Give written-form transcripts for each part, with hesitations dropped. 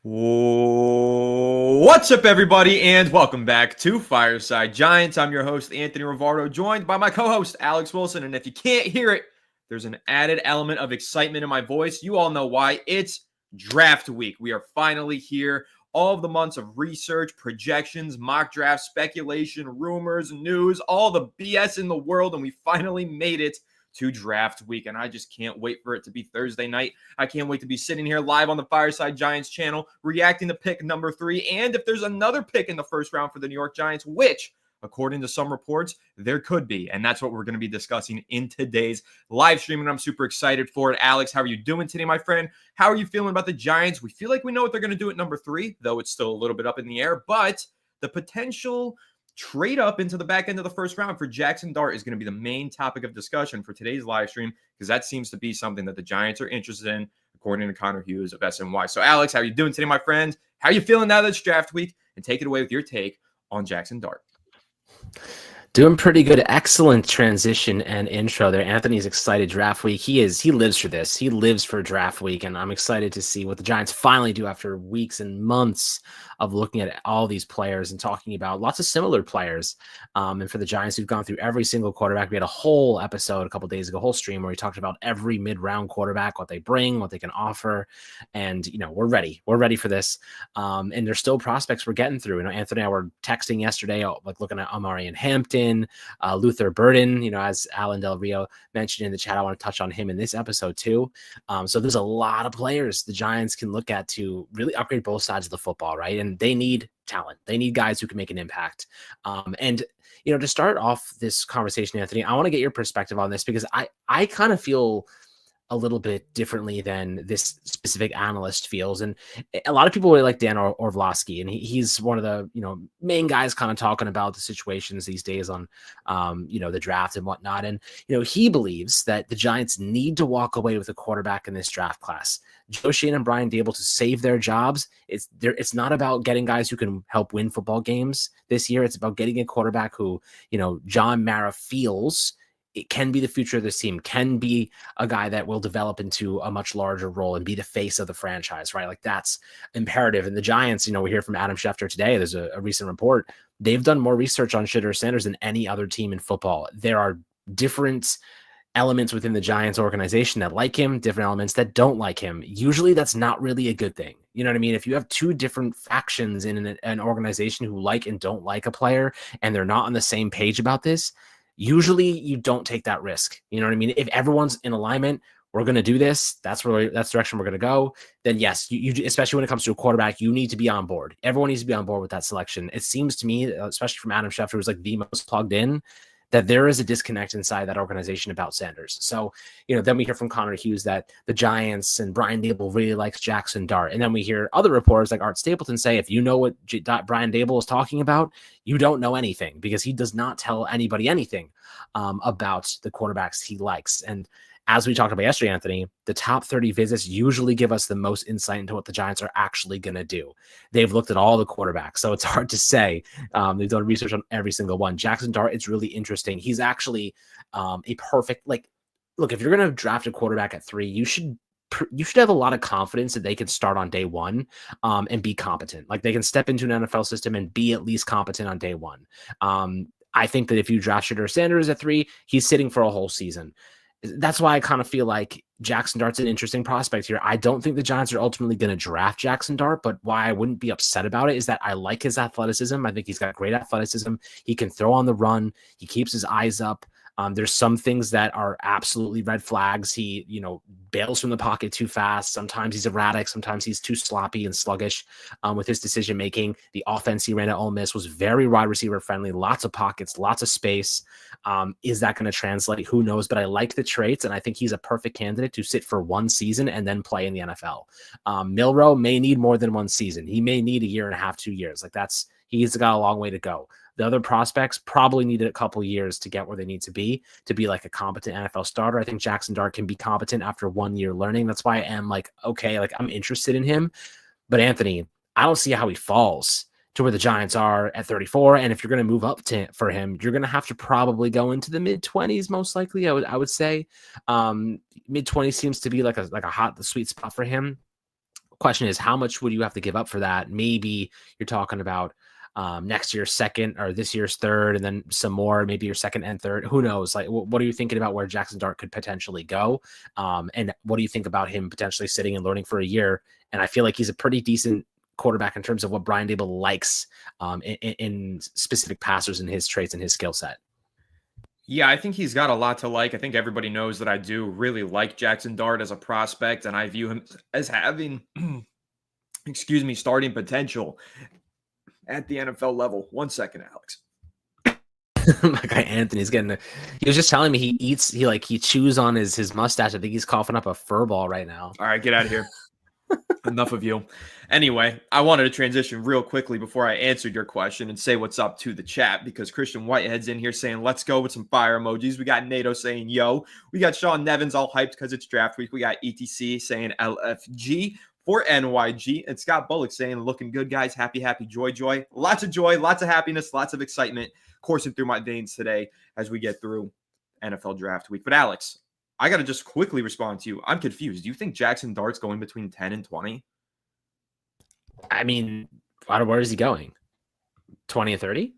What's up, everybody, and welcome back to Fireside Giants. I'm your host, Anthony Rivardo, joined by my co-host, Alex Wilson. And if you can't hear it, there's an added element of excitement in my voice. You all know why. It's draft week. We are finally here. All of the months of research, projections, mock draft, speculation, rumors, news, all the BS in the world, and we finally made it to draft week, and I just can't wait for it to be Thursday night. I can't wait to be sitting here live on the Fireside Giants channel, reacting to pick number 3, and if there's another pick in the first round for the New York Giants, which, according to some reports, there could be, and that's what we're going to be discussing in today's live stream, and I'm super excited for it. Alex, how are you doing today, my friend? How are you feeling about the Giants? We feel like we know what they're going to do at number 3, though it's still a little bit up in the air, but the potential trade up into the back end of the first round for Jaxson Dart is going to be the main topic of discussion for today's live stream, because that seems to be something that the Giants are interested in, according to Connor Hughes of SNY. So, Alex, how are you doing today, my friend? How are you feeling now that it's draft week? And take it away with your take on Jaxson Dart. Doing pretty good. Excellent transition and intro there. Anthony's excited. Draft week. He lives for this. He lives for draft week, and I'm excited to see what the Giants finally do after weeks and months of looking at all these players and talking about lots of similar players. And for the Giants, we've gone through every single quarterback. We had a whole episode a couple days ago, a whole stream where we talked about every mid-round quarterback, what they bring, what they can offer, and we're ready. We're ready for this. And there's still prospects we're getting through. Anthony and I were texting yesterday, like looking at Amari and Hampton, Luther Burden. As Alan Del Rio mentioned in the chat, I want to touch on him in this episode too. So there's a lot of players the Giants can look at to really upgrade both sides of the football, right? And they need talent. They need guys who can make an impact. And to start off this conversation, Anthony, I want to get your perspective on this, because I kind of feel a little bit differently than this specific analyst feels. And a lot of people really like Dan Orlovsky, and he's one of the, main guys kind of talking about the situations these days on, the draft and whatnot. And, he believes that the Giants need to walk away with a quarterback in this draft class. Joe Schoen and Brian Dable, to save their jobs, it's not about getting guys who can help win football games this year. It's about getting a quarterback who, John Mara feels it can be the future of this team, can be a guy that will develop into a much larger role and be the face of the franchise, right? Like, that's imperative. And the Giants, we hear from Adam Schefter today, there's a recent report. They've done more research on Shedeur Sanders than any other team in football. There are different elements within the Giants organization that like him, different elements that don't like him. Usually that's not really a good thing. You know what I mean? If you have two different factions in an organization who like and don't like a player, and they're not on the same page about this, usually you don't take that risk. You know what I mean? If everyone's in alignment, we're going to do this, that's the direction we're going to go, then yes, you especially when it comes to a quarterback, you need to be on board. Everyone needs to be on board with that selection. It seems to me, especially from Adam Schefter, who's like the most plugged in, that there is a disconnect inside that organization about Sanders. So, then we hear from Connor Hughes that the Giants and Brian Dable really likes Jaxson Dart. And then we hear other reporters like Art Stapleton say, if you know what Brian Dable is talking about, you don't know anything, because he does not tell anybody anything about the quarterbacks he likes. And as we talked about yesterday, Anthony, the top 30 visits usually give us the most insight into what the Giants are actually going to do. They've looked at all the quarterbacks, so it's hard to say. They've done research on every single one. Jaxson Dart, it's really interesting. He's actually a perfect, look, if you're going to draft a quarterback at 3, you should have a lot of confidence that they can start on day one and be competent. Like, they can step into an NFL system and be at least competent on day one. I think that if you draft Shedeur Sanders at 3, he's sitting for a whole season. That's why I kind of feel like Jaxson Dart's an interesting prospect here. I don't think the Giants are ultimately going to draft Jaxson Dart, but why I wouldn't be upset about it is that I like his athleticism. I think he's got great athleticism. He can throw on the run. He keeps his eyes up. There's some things that are absolutely red flags. He, bails from the pocket too fast. Sometimes he's erratic. Sometimes he's too sloppy and sluggish with his decision making. The offense he ran at Ole Miss was very wide receiver friendly. Lots of pockets, lots of space. Is that going to translate? Who knows? But I like the traits, and I think he's a perfect candidate to sit for one season and then play in the NFL. Milroe may need more than one season. He may need a year and a half, 2 years. He's got a long way to go. The other prospects probably needed a couple years to get where they need to be like a competent NFL starter. I think Jaxson Dart can be competent after 1 year learning. That's why I am I'm interested in him. But Anthony, I don't see how he falls to where the Giants are at 34. And if you're going to move up for him, you're going to have to probably go into the mid-20s, most likely. I would say mid-20s seems to be like a hot, the sweet spot for him. question is, how much would you have to give up for that? Maybe you're talking about next year's second or this year's third, and then some more, maybe your second and third. Who knows? Like, what are you thinking about where Jaxson Dart could potentially go? And what do you think about him potentially sitting and learning for a year? And I feel like he's a pretty decent quarterback in terms of what Brian Dable likes in specific passers and his traits and his skill set. Yeah, I think he's got a lot to like. I think everybody knows that I do really like Jaxson Dart as a prospect, and I view him as having, starting potential at the NFL level. 1 second, Alex. My guy Anthony's getting he was just telling me he chews on his mustache. I think he's coughing up a fur ball right now. All right, get out of here. Enough of you. Anyway, I wanted to transition real quickly before I answered your question and say what's up to the chat, because Christian Whitehead's in here saying, let's go, with some fire emojis. We got NATO saying, yo. We got Sean Nevins all hyped because it's draft week. We got ETC saying LFG for NYG. And Scott Bullock saying, looking good, guys. Happy, joy. Lots of joy, lots of happiness, lots of excitement coursing through my veins today as we get through NFL draft week. But Alex, I got to just quickly respond to you. I'm confused. Do you think Jaxson Dart's going between 10 and 20? I mean, where is he going? 20 or 30?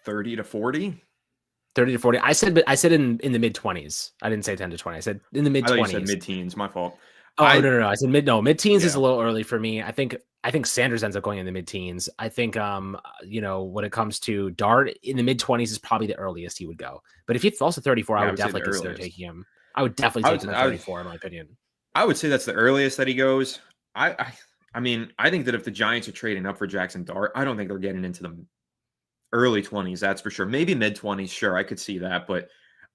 30 to 40? 30 to 40. I said in the mid 20s. I didn't say 10 to 20. I said in the mid 20s. I thought you said mid-teens. My fault. Oh, no. I said mid-teens is a little early for me. I think Sanders ends up going in the mid-teens. I think, when it comes to Dart, in the mid-20s is probably the earliest he would go. But if he falls to 34, I would definitely consider taking him. I would definitely take him at 34, in my opinion. I would say that's the earliest that he goes. I mean, I think that if the Giants are trading up for Jaxson Dart, I don't think they're getting into the early 20s, that's for sure. Maybe mid-20s, sure, I could see that. But,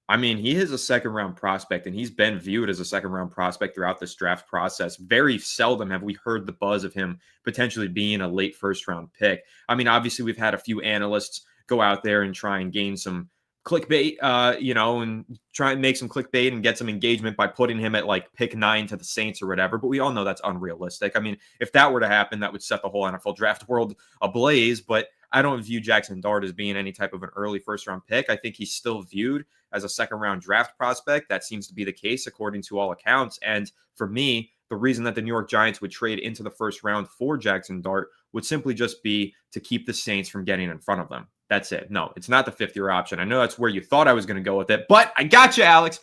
I mean, he is a second-round prospect, and he's been viewed as a second-round prospect throughout this draft process. Very seldom have we heard the buzz of him potentially being a late first-round pick. I mean, obviously, we've had a few analysts go out there and try and gain some clickbait, and try and make some clickbait and get some engagement by putting him at like pick 9 to the Saints or whatever. But we all know that's unrealistic. I mean, if that were to happen, that would set the whole NFL draft world ablaze. But I don't view Jaxson Dart as being any type of an early first-round pick. I think he's still viewed as a second-round draft prospect. That seems to be the case according to all accounts. And for me, the reason that the New York Giants would trade into the first round for Jaxson Dart would simply just be to keep the Saints from getting in front of them. That's it. No, it's not the fifth-year option. I know that's where you thought I was going to go with it, but I got you, Alex.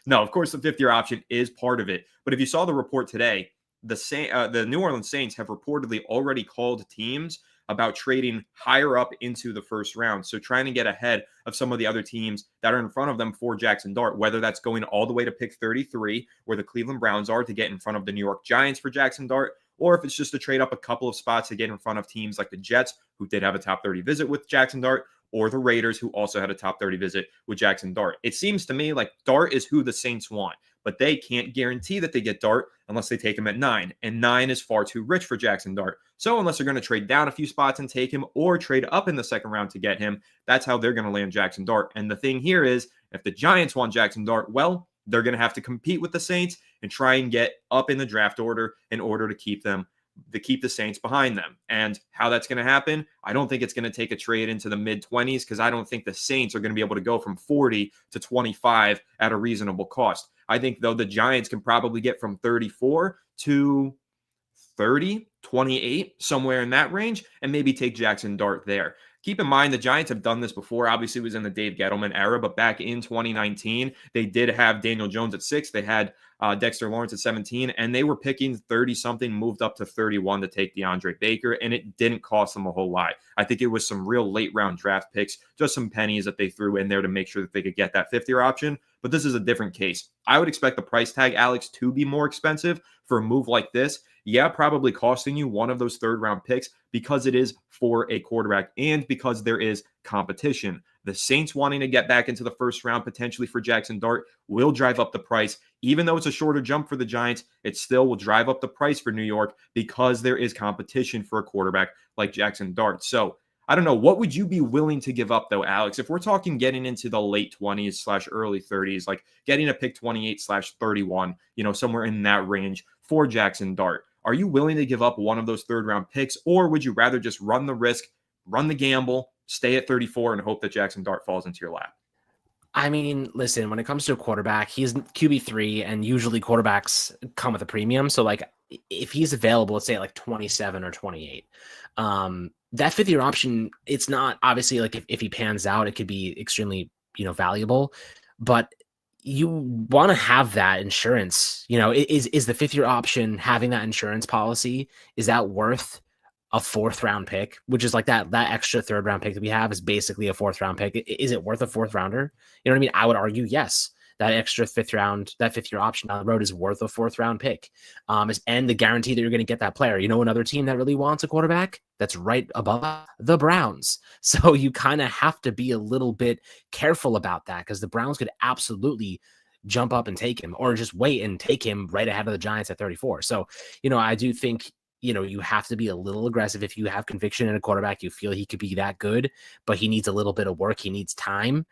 No, of course, the fifth-year option is part of it. But if you saw the report today, the New Orleans Saints have reportedly already called teams about trading higher up into the first round. So trying to get ahead of some of the other teams that are in front of them for Jaxson Dart, whether that's going all the way to pick 33, where the Cleveland Browns are, to get in front of the New York Giants for Jaxson Dart, or if it's just to trade up a couple of spots to get in front of teams like the Jets, who did have a top 30 visit with Jaxson Dart, or the Raiders, who also had a top 30 visit with Jaxson Dart. It seems to me like Dart is who the Saints want, but they can't guarantee that they get Dart unless they take him at 9, and 9 is far too rich for Jaxson Dart. So unless they're going to trade down a few spots and take him, or trade up in the second round to get him, that's how they're going to land Jaxson Dart. And the thing here is, if the Giants want Jaxson Dart, well, they're going to have to compete with the Saints and try and get up in the draft order in order to keep the Saints behind them. And how that's going to happen, I don't think it's going to take a trade into the mid-20s, because I don't think the Saints are going to be able to go from 40 to 25 at a reasonable cost. I think, though, the Giants can probably get from 34 to 30, 28, somewhere in that range, and maybe take Jaxson Dart there. Keep in mind, the Giants have done this before. Obviously, it was in the Dave Gettleman era, but back in 2019, they did have Daniel Jones at 6. They had Dexter Lawrence at 17, and they were picking 30-something, moved up to 31 to take DeAndre Baker, and it didn't cost them a whole lot. I think it was some real late-round draft picks, just some pennies that they threw in there to make sure that they could get that fifth-year option. But this is a different case. I would expect the price tag, Alex, to be more expensive for a move like this. Yeah, probably costing you one of those third-round picks, because it is for a quarterback and because there is competition. The Saints wanting to get back into the first round potentially for Jaxson Dart will drive up the price. Even though it's a shorter jump for the Giants, it still will drive up the price for New York, because there is competition for a quarterback like Jaxson Dart. So I don't know. What would you be willing to give up, though, Alex? If we're talking getting into the late 20s / early 30s, like getting a pick 28 / 31, somewhere in that range for Jaxson Dart, are you willing to give up one of those third-round picks, or would you rather just run the risk, run the gamble, stay at 34, and hope that Jaxson Dart falls into your lap? I mean, listen, when it comes to a quarterback, he's QB3, and usually quarterbacks come with a premium. So, like, if he's available, let's say at like 27 or 28, that 5th-year option, it's not obviously like if he pans out, it could be extremely, valuable, but you want to have that insurance. Is the 5th-year option, having that insurance policy, is that worth a 4th-round pick, which is like that extra 3rd-round pick that we have is basically a 4th-round pick. Is it worth a 4th-rounder? You know what I mean? I would argue yes. That extra 5th-round, that 5th-year option down the road is worth a 4th-round pick, and the guarantee that you're going to get that player. Another team that really wants a quarterback that's right above the Browns. So you kind of have to be a little bit careful about that, because the Browns could absolutely jump up and take him, or just wait and take him right ahead of the Giants at 34. So, I do think, you have to be a little aggressive if you have conviction in a quarterback. You feel he could be that good, but he needs a little bit of work. He needs time.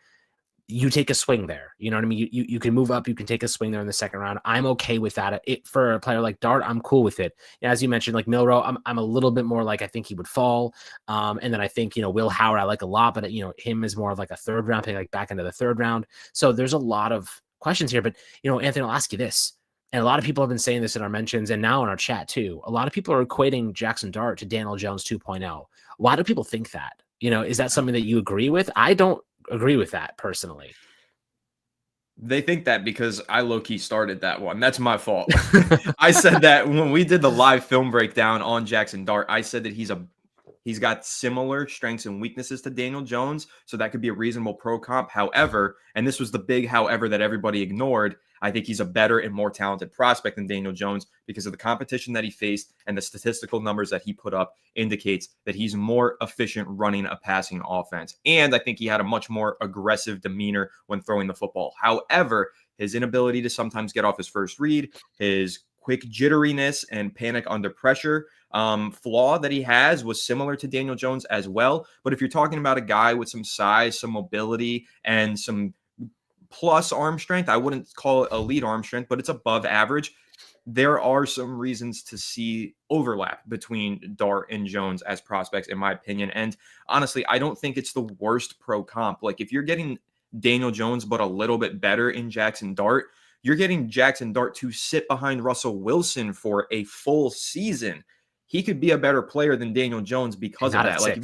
You take a swing there. You know what I mean? You can move up. You can take a swing there in the 2nd round. I'm okay with that. For a player like Dart, I'm cool with it. As you mentioned, like Milroe, I'm a little bit more like, I think he would fall. And then I think, Will Howard, I like a lot, but him is more of like a 3rd round pick, like back into the 3rd round. So there's a lot of questions here, but Anthony, I'll ask you this. And a lot of people have been saying this in our mentions and now in our chat too. A lot of people are equating Jaxson Dart to Daniel Jones 2.0. Why do people think that? Is that something that you agree with? I don't agree with that personally. They think that because I low-key started that one. That's my fault. I said that when we did the live film breakdown on Jaxson Dart, I said that he's got similar strengths and weaknesses to Daniel Jones, so that could be a reasonable pro comp. However, and this was the big however that everybody ignored, I think he's a better and more talented prospect than Daniel Jones because of the competition that he faced, and the statistical numbers that he put up indicates that he's more efficient running a passing offense. And I think he had a much more aggressive demeanor when throwing the football. However, his inability to sometimes get off his first read, his quick jitteriness and panic under pressure flaw that he has was similar to Daniel Jones as well. But if you're talking about a guy with some size, some mobility, and some plus arm strength, I wouldn't call it elite arm strength, but it's above average. There are some reasons to see overlap between Dart and Jones as prospects, in my opinion. And honestly, I don't think it's the worst pro comp. Like if you're getting Daniel Jones, but a little bit better in Jaxson Dart, you're getting Jaxson Dart to sit behind Russell Wilson for a full season. He could be a better player than Daniel Jones because of that. Like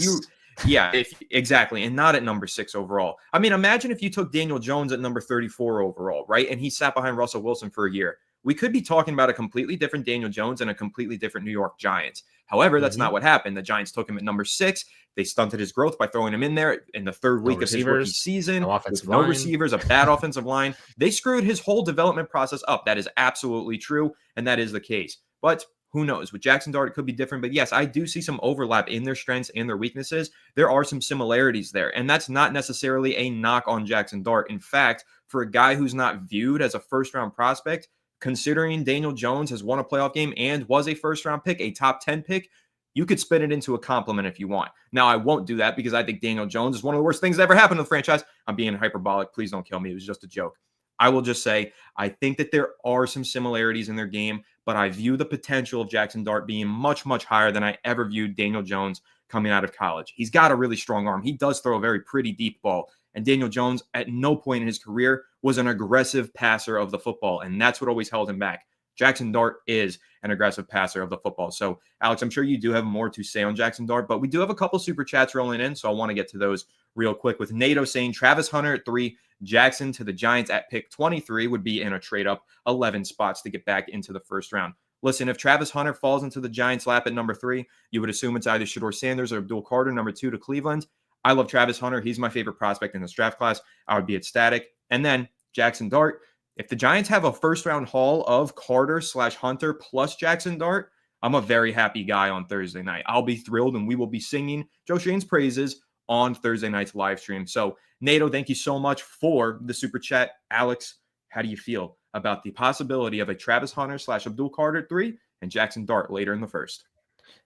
exactly. And not at number 6 overall. I mean, imagine if you took Daniel Jones at number 34 overall, right? And he sat behind Russell Wilson for a year. We could be talking about a completely different Daniel Jones and a completely different New York Giants. However, that's not what happened. The Giants took him at number 6. They stunted his growth by throwing him in there in the 3rd week of his rookie season. No receivers, a bad offensive line. They screwed his whole development process up. That is absolutely true, and that is the case. But who knows? With Jaxson Dart, it could be different. But yes, I do see some overlap in their strengths and their weaknesses. There are some similarities there. And that's not necessarily a knock on Jaxson Dart. In fact, for a guy who's not viewed as a 1st-round prospect, considering Daniel Jones has won a playoff game and was a 1st-round pick, a top 10 pick, you could spin it into a compliment if you want. Now, I won't do that because I think Daniel Jones is one of the worst things that ever happened to the franchise. I'm being hyperbolic. Please don't kill me. It was just a joke. I will just say I think that there are some similarities in their game, but I view the potential of Jaxson Dart being much, much higher than I ever viewed Daniel Jones coming out of college. He's got a really strong arm. He does throw a very pretty deep ball. And Daniel Jones, at no point in his career, was an aggressive passer of the football, and that's what always held him back. Jaxson Dart is an aggressive passer of the football. So, Alex, I'm sure you do have more to say on Jaxson Dart, but we do have a couple super chats rolling in, so I want to get to those real quick. With NATO saying Travis Hunter at 3, Jaxson to the Giants at pick 23 would be in a trade up 11 spots to get back into the 1st round. Listen, if Travis Hunter falls into the Giants' lap at number 3, you would assume it's either Shedeur Sanders or Abdul Carter, number 2 to Cleveland. I love Travis Hunter. He's my favorite prospect in this draft class. I would be ecstatic. And then Jaxson Dart. If the Giants have a 1st-round haul of Carter/Hunter plus Jaxson Dart, I'm a very happy guy on Thursday night. I'll be thrilled, and we will be singing Joe Shane's praises on Thursday night's live stream. So, Nato, thank you so much for the super chat. Alex, how do you feel about the possibility of a Travis Hunter/Abdul Carter at 3 and Jaxson Dart later in the 1st?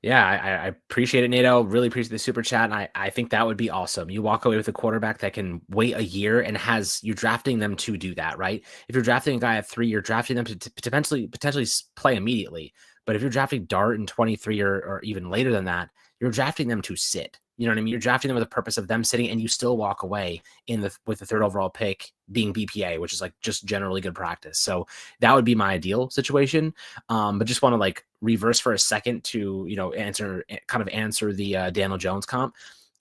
Yeah, I appreciate it, Nato. Really appreciate the super chat. And I think that would be awesome. You walk away with a quarterback that can wait a year and you're drafting them to do that, right? If you're drafting a guy at 3, you're drafting them to potentially play immediately. But if you're drafting Dart in 23 or even later than that, you're drafting them to sit. You know what I mean? You're drafting them with the purpose of them sitting, and you still walk away with the 3rd overall pick being BPA, which is like just generally good practice. So that would be my ideal situation. But just want to reverse for a second to, answer the Daniel Jones comp.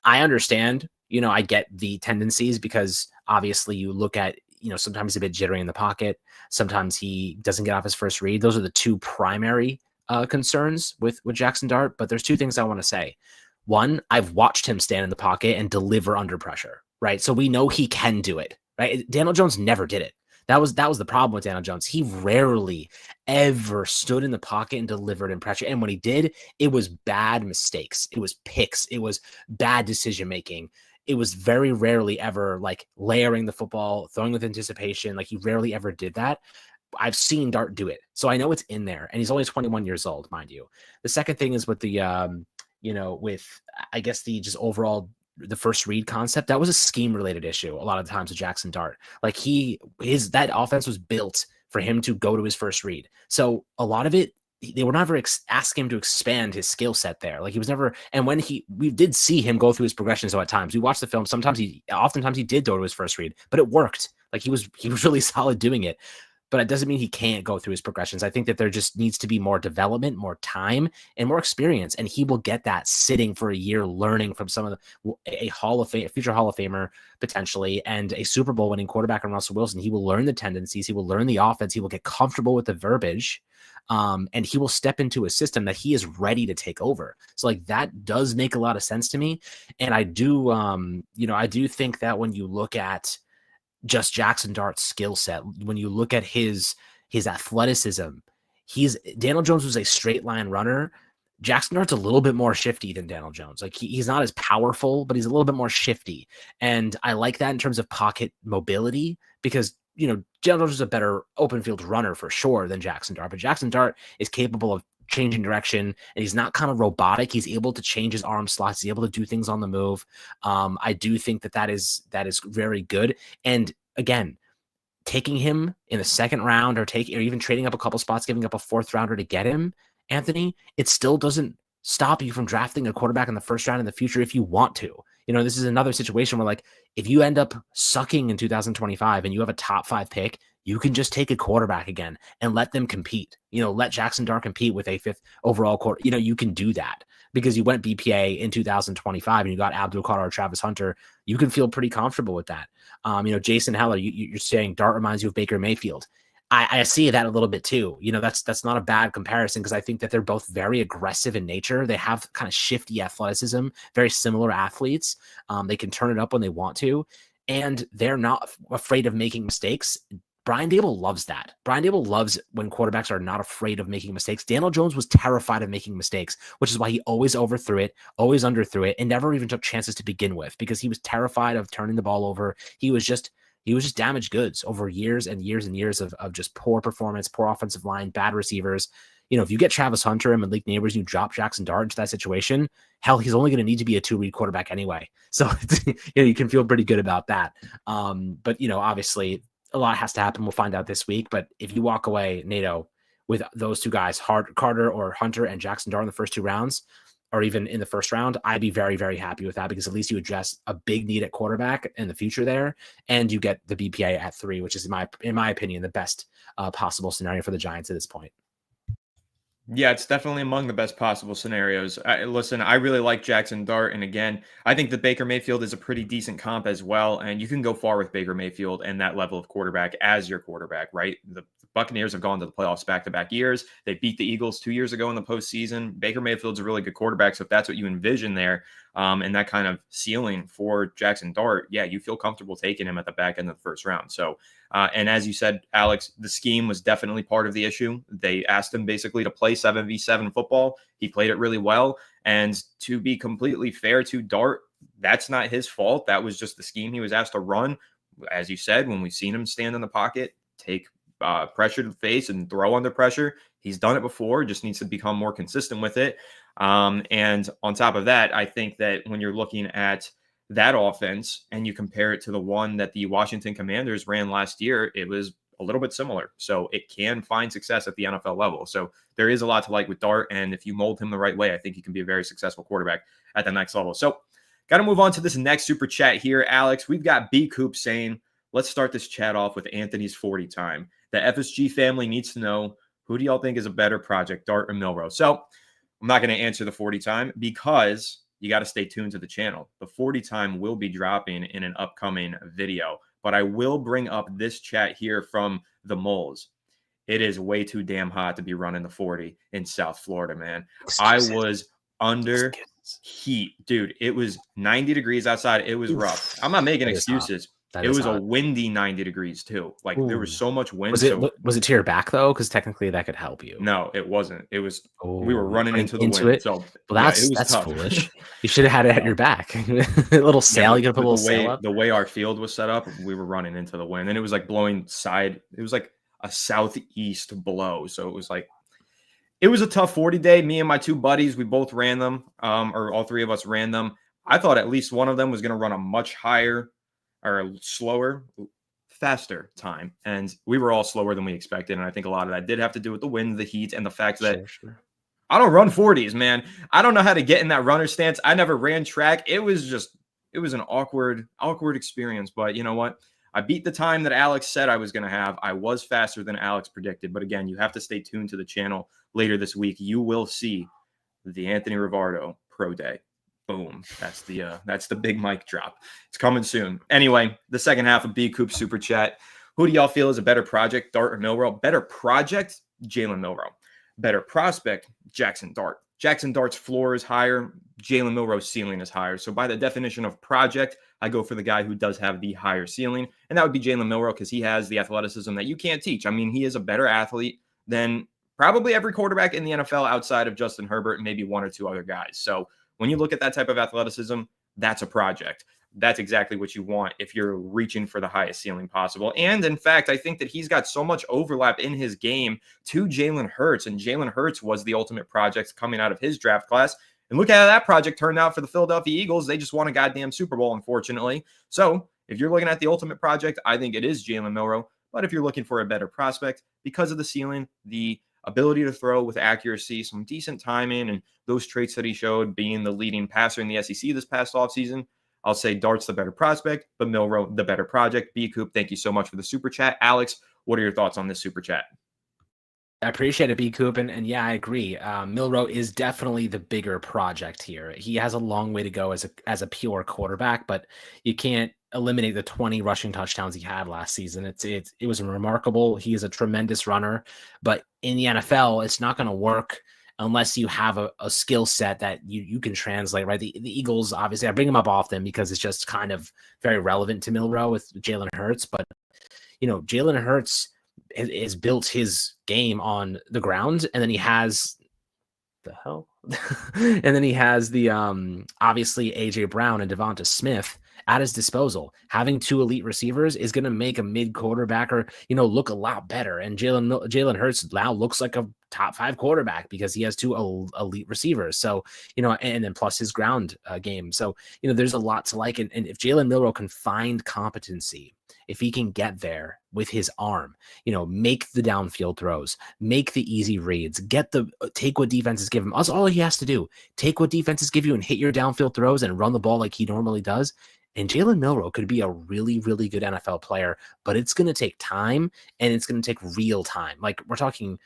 I understand, I get the tendencies because obviously you look at, sometimes he's a bit jittery in the pocket. Sometimes he doesn't get off his first read. Those are the two primary concerns with Jaxson Dart. But there's two things I want to say. One, I've watched him stand in the pocket and deliver under pressure, right? So we know he can do it, right? Daniel Jones never did it. That was the problem with Daniel Jones. He rarely ever stood in the pocket and delivered in pressure. And when he did, it was bad mistakes. It was picks. It was bad decision making. It was very rarely ever like layering the football, throwing with anticipation. Like he rarely ever did that. I've seen Dart do it. So I know it's in there. And he's only 21 years old, mind you. The second thing is with the with I guess the just overall the first read concept, that was a scheme related issue a lot of the times with Jaxson Dart. Like that offense was built for him to go to his first read. So a lot of it, they were never asking him to expand his skill set there. Like he was never, and when we did see him go through his progressions. So at times we watched the film, oftentimes he did go to his first read, but it worked. Like he was really solid doing it. But it doesn't mean he can't go through his progressions. I think that there just needs to be more development, more time, and more experience. And he will get that sitting for a year, learning from some of a future Hall of Famer potentially, and a Super Bowl winning quarterback in Russell Wilson. He will learn the tendencies. He will learn the offense. He will get comfortable with the verbiage. And he will step into a system that he is ready to take over. So like that does make a lot of sense to me. And I do, I do think that when you look at just Jaxson Dart's skill set, when you look at his athleticism, Daniel Jones was a straight line runner. Jaxson Dart's a little bit more shifty than Daniel Jones. Like he's not as powerful, but he's a little bit more shifty. And I like that in terms of pocket mobility because, Daniel Jones is a better open field runner for sure than Jaxson Dart, but Jaxson Dart is capable of changing direction and he's not kind of robotic. He's able to change his arm slots. He's able to do things on the move. I do think that is very good. And again, taking him in the second round or even trading up a couple spots, giving up a fourth rounder to get him, Anthony, it still doesn't stop you from drafting a quarterback in the first round in the future if you want to. This is another situation where like if you end up sucking in 2025 and you have a top 5 pick, you can just take a quarterback again and let them compete. Let Jaxson Dart compete with a 5th overall quarter. You can do that because you went BPA in 2025 and you got Abdul Carter or Travis Hunter. You can feel pretty comfortable with that. Jason Heller, you're saying Dart reminds you of Baker Mayfield. I see that a little bit too. That's not a bad comparison because I think that they're both very aggressive in nature. They have kind of shifty athleticism, very similar athletes. They can turn it up when they want to, and they're not afraid of making mistakes. Brian Dable loves that. Brian Dable loves when quarterbacks are not afraid of making mistakes. Daniel Jones was terrified of making mistakes, which is why he always overthrew it, always underthrew it, and never even took chances to begin with because he was terrified of turning the ball over. He was just damaged goods over years and years and years of just poor performance, poor offensive line, bad receivers. If you get Travis Hunter and Malik Neighbors and you drop Jaxson Dart into that situation, hell, he's only going to need to be a 2-read quarterback anyway. So you can feel pretty good about that. But obviously a lot has to happen. We'll find out this week. But if you walk away, NATO, with those two guys, Carter or Hunter and Jaxson Dart in the first 2 rounds, or even in the first round, I'd be very, very happy with that because at least you address a big need at quarterback in the future there, and you get the BPA at 3, which is in my opinion the best possible scenario for the Giants at this point. Yeah, it's definitely among the best possible scenarios. Listen, I really like Jaxson Dart, and again, I think that Baker Mayfield is a pretty decent comp as well, and you can go far with Baker Mayfield and that level of quarterback as your quarterback, right? The Buccaneers have gone to the playoffs back-to-back years. They beat the Eagles 2 years ago in the postseason. Baker Mayfield's a really good quarterback, so if that's what you envision there, and that kind of ceiling for Jaxson Dart, yeah, you feel comfortable taking him at the back end of the first round. So, and as you said, Alex, the scheme was definitely part of the issue. They asked him basically to play 7v7 football. He played it really well. And to be completely fair to Dart, that's not his fault. That was just the scheme he was asked to run. As you said, when we've seen him stand in the pocket, take pressure to the face and throw under pressure, he's done it before, just needs to become more consistent with it. And on top of that, I think that when you're looking at that offense and you compare it to the one that the Washington Commanders ran last year, it was a little bit similar. So it can find success at the NFL level. So there is a lot to like with Dart. And if you mold him the right way, I think he can be a very successful quarterback at the next level. So got to move on to this next super chat here, Alex. We've got B Coop saying, let's start this chat off with Anthony's 40 time. The FSG family needs to know Who do y'all think is a better project, Dart or Milrow? So I'm not going to answer the 40 time because you got to stay tuned to the channel. The 40 time will be dropping in an upcoming video, but I will bring up this chat here from the Moles. It is way too damn hot to be running the 40 in South Florida, man. I was under heat, dude. It was 90 degrees outside. It was rough. I'm not making excuses. It was a windy 90 degrees too. Like there was so much wind. Was it to your back though? Because technically that could help you. No, it wasn't. It was we were running into the wind. It? So that's foolish. You should have had it at your back. A little sail. You could put a little sail up. The way our field was set up, we were running into the wind, and it was like blowing side. It was like a southeast blow. So it was a tough 40 day. Me and my two buddies, we both ran them, or all three of us ran them. I thought at least one of them was going to run a much higher or slower, faster time. And we were all slower than we expected. And I think a lot of that did have to do with the wind, the heat, and the fact that I don't run 40s, man. I don't know how to get in that runner stance. I never ran track. It was an awkward experience. But you know what? I beat the time that Alex said I was going to have. I was faster than Alex predicted. But again, you have to stay tuned to the channel later this week. You will see the Anthony Rivardo Pro Day. Boom. That's the big mic drop. It's coming soon. Anyway, the second half of B Coop Super Chat. Who do y'all feel is a better project, Dart or Milrow? Better project, Jalen Milrow. Better prospect, Jaxson Dart. Jaxson Dart's floor is higher. Jalen Milrow's ceiling is higher. So by the definition of project, I go for the guy who does have the higher ceiling, and that would be Jalen Milrow because he has the athleticism that you can't teach. I mean, he is a better athlete than probably every quarterback in the NFL outside of Justin Herbert and maybe one or two other guys. So when you look at that type of athleticism, that's a project. That's exactly what you want if you're reaching for the highest ceiling possible. And in fact, I think that he's got so much overlap in his game to Jalen Hurts, and Jalen Hurts was the ultimate project coming out of his draft class. And look at how that project turned out for the Philadelphia Eagles. They just won a goddamn Super Bowl, unfortunately. So if you're looking at the ultimate project, I think it is Jalen Milrow. But if you're looking for a better prospect, because of the ceiling, the ability to throw with accuracy, some decent timing, and those traits that he showed being the leading passer in the SEC this past offseason, I'll say Dart's the better prospect, but Milrow the better project. B Coop, thank you so much for the super chat. Alex, what are your thoughts on this super chat? I appreciate it, B Coop, and yeah, I agree. Milrow is definitely the bigger project here. He has a long way to go as a pure quarterback, but you can't eliminate the 20 rushing touchdowns he had last season. It was remarkable. He is a tremendous runner, but in the NFL, it's not going to work unless you have a skill set that you can translate, right? The Eagles, obviously, I bring him up often because it's just kind of very relevant to Milrow with Jalen Hurts, but Jalen Hurts has built his game on the ground, and then he has and then he has the obviously AJ Brown and Devonta Smith at his disposal. Having two elite receivers is going to make a mid quarterbacker, look a lot better. And Jalen Hurts now looks like a top 5 quarterback because he has two elite receivers. So, and then plus his ground game. So, there's a lot to like. And if Jalen Milrow can find competency, if he can get there with his arm, make the downfield throws, make the easy reads, take what defenses give him. That's all he has to do. Take what defenses give you and hit your downfield throws and run the ball like he normally does. And Jalen Milrow could be a really, really good NFL player, but it's going to take time, and it's going to take real time. Like, we're talking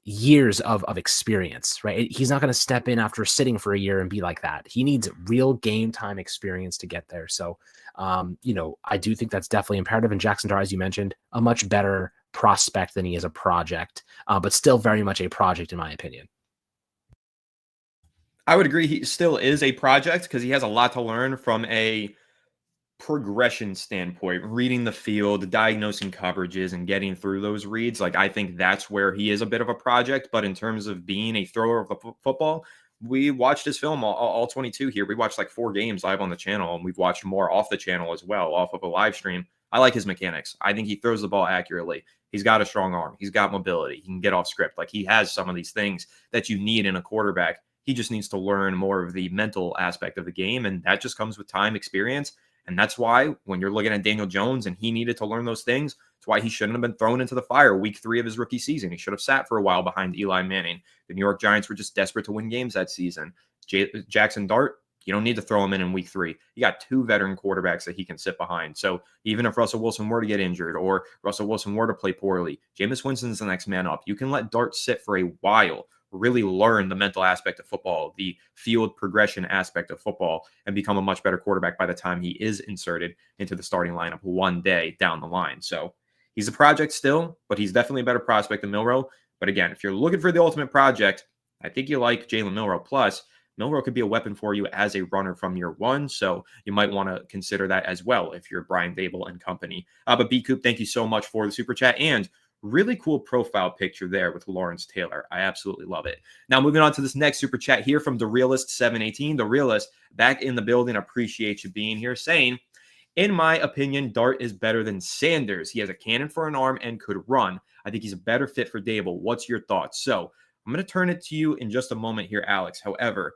years of experience, right? He's not going to step in after sitting for a year and be like that. He needs real game time experience to get there. So, I do think that's definitely imperative. And Jaxson Dart, as you mentioned, a much better prospect than he is a project, but still very much a project in my opinion. I would agree. He still is a project because he has a lot to learn from a progression standpoint, reading the field, diagnosing coverages, and getting through those reads. Like, I think that's where he is a bit of a project. But in terms of being a thrower of the football, we watched his film, all 22 here. We watched like 4 games live on the channel, and we've watched more off the channel as well, off of a live stream. I like his mechanics. I think he throws the ball accurately. He's got a strong arm. He's got mobility. He can get off script. Like, he has some of these things that you need in a quarterback. He just needs to learn more of the mental aspect of the game, and that just comes with time, experience. And that's why when you're looking at Daniel Jones and he needed to learn those things, that's why he shouldn't have been thrown into the fire week 3 of his rookie season. He should have sat for a while behind Eli Manning. The New York Giants were just desperate to win games that season. Jaxson Dart, You don't need to throw him in week 3. You got 2 veteran quarterbacks that he can sit behind. So even if Russell Wilson were to get injured or Russell Wilson were to play poorly, Jameis Winston's the next man up. You can let Dart sit for a while, really learn the mental aspect of football, the field progression aspect of football, and become a much better quarterback by the time he is inserted into the starting lineup one day down the line. So he's a project still, but he's definitely a better prospect than Milroe. But again, if you're looking for the ultimate project, I think you like Jalen Milroe. Plus, Milroe could be a weapon for you as a runner from year 1. So you might want to consider that as well if you're Brian Dable and company. But B-Coop, thank you so much for the super chat. And really cool profile picture there with Lawrence Taylor. I absolutely love it. Now, moving on to this next super chat here from The Realist 718. The Realist, back in the building. Appreciate you being here. Saying, in my opinion, Dart is better than Sanders. He has a cannon for an arm and could run. I think he's a better fit for Dable. What's your thoughts? So I'm going to turn it to you in just a moment here, Alex. However,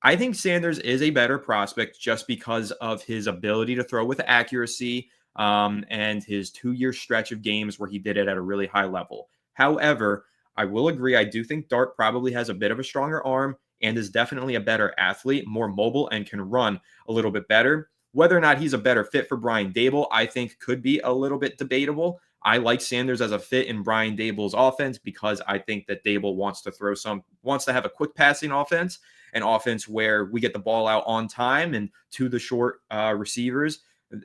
I think Sanders is a better prospect just because of his ability to throw with accuracy, and his 2-year stretch of games where he did it at a really high level. However, I will agree, I do think Dart probably has a bit of a stronger arm and is definitely a better athlete, more mobile, and can run a little bit better. Whether or not he's a better fit for Brian Dable, I think could be a little bit debatable. I like Sanders as a fit in Brian Dable's offense because I think that Dable wants to have a quick passing offense, an offense where we get the ball out on time and to the short receivers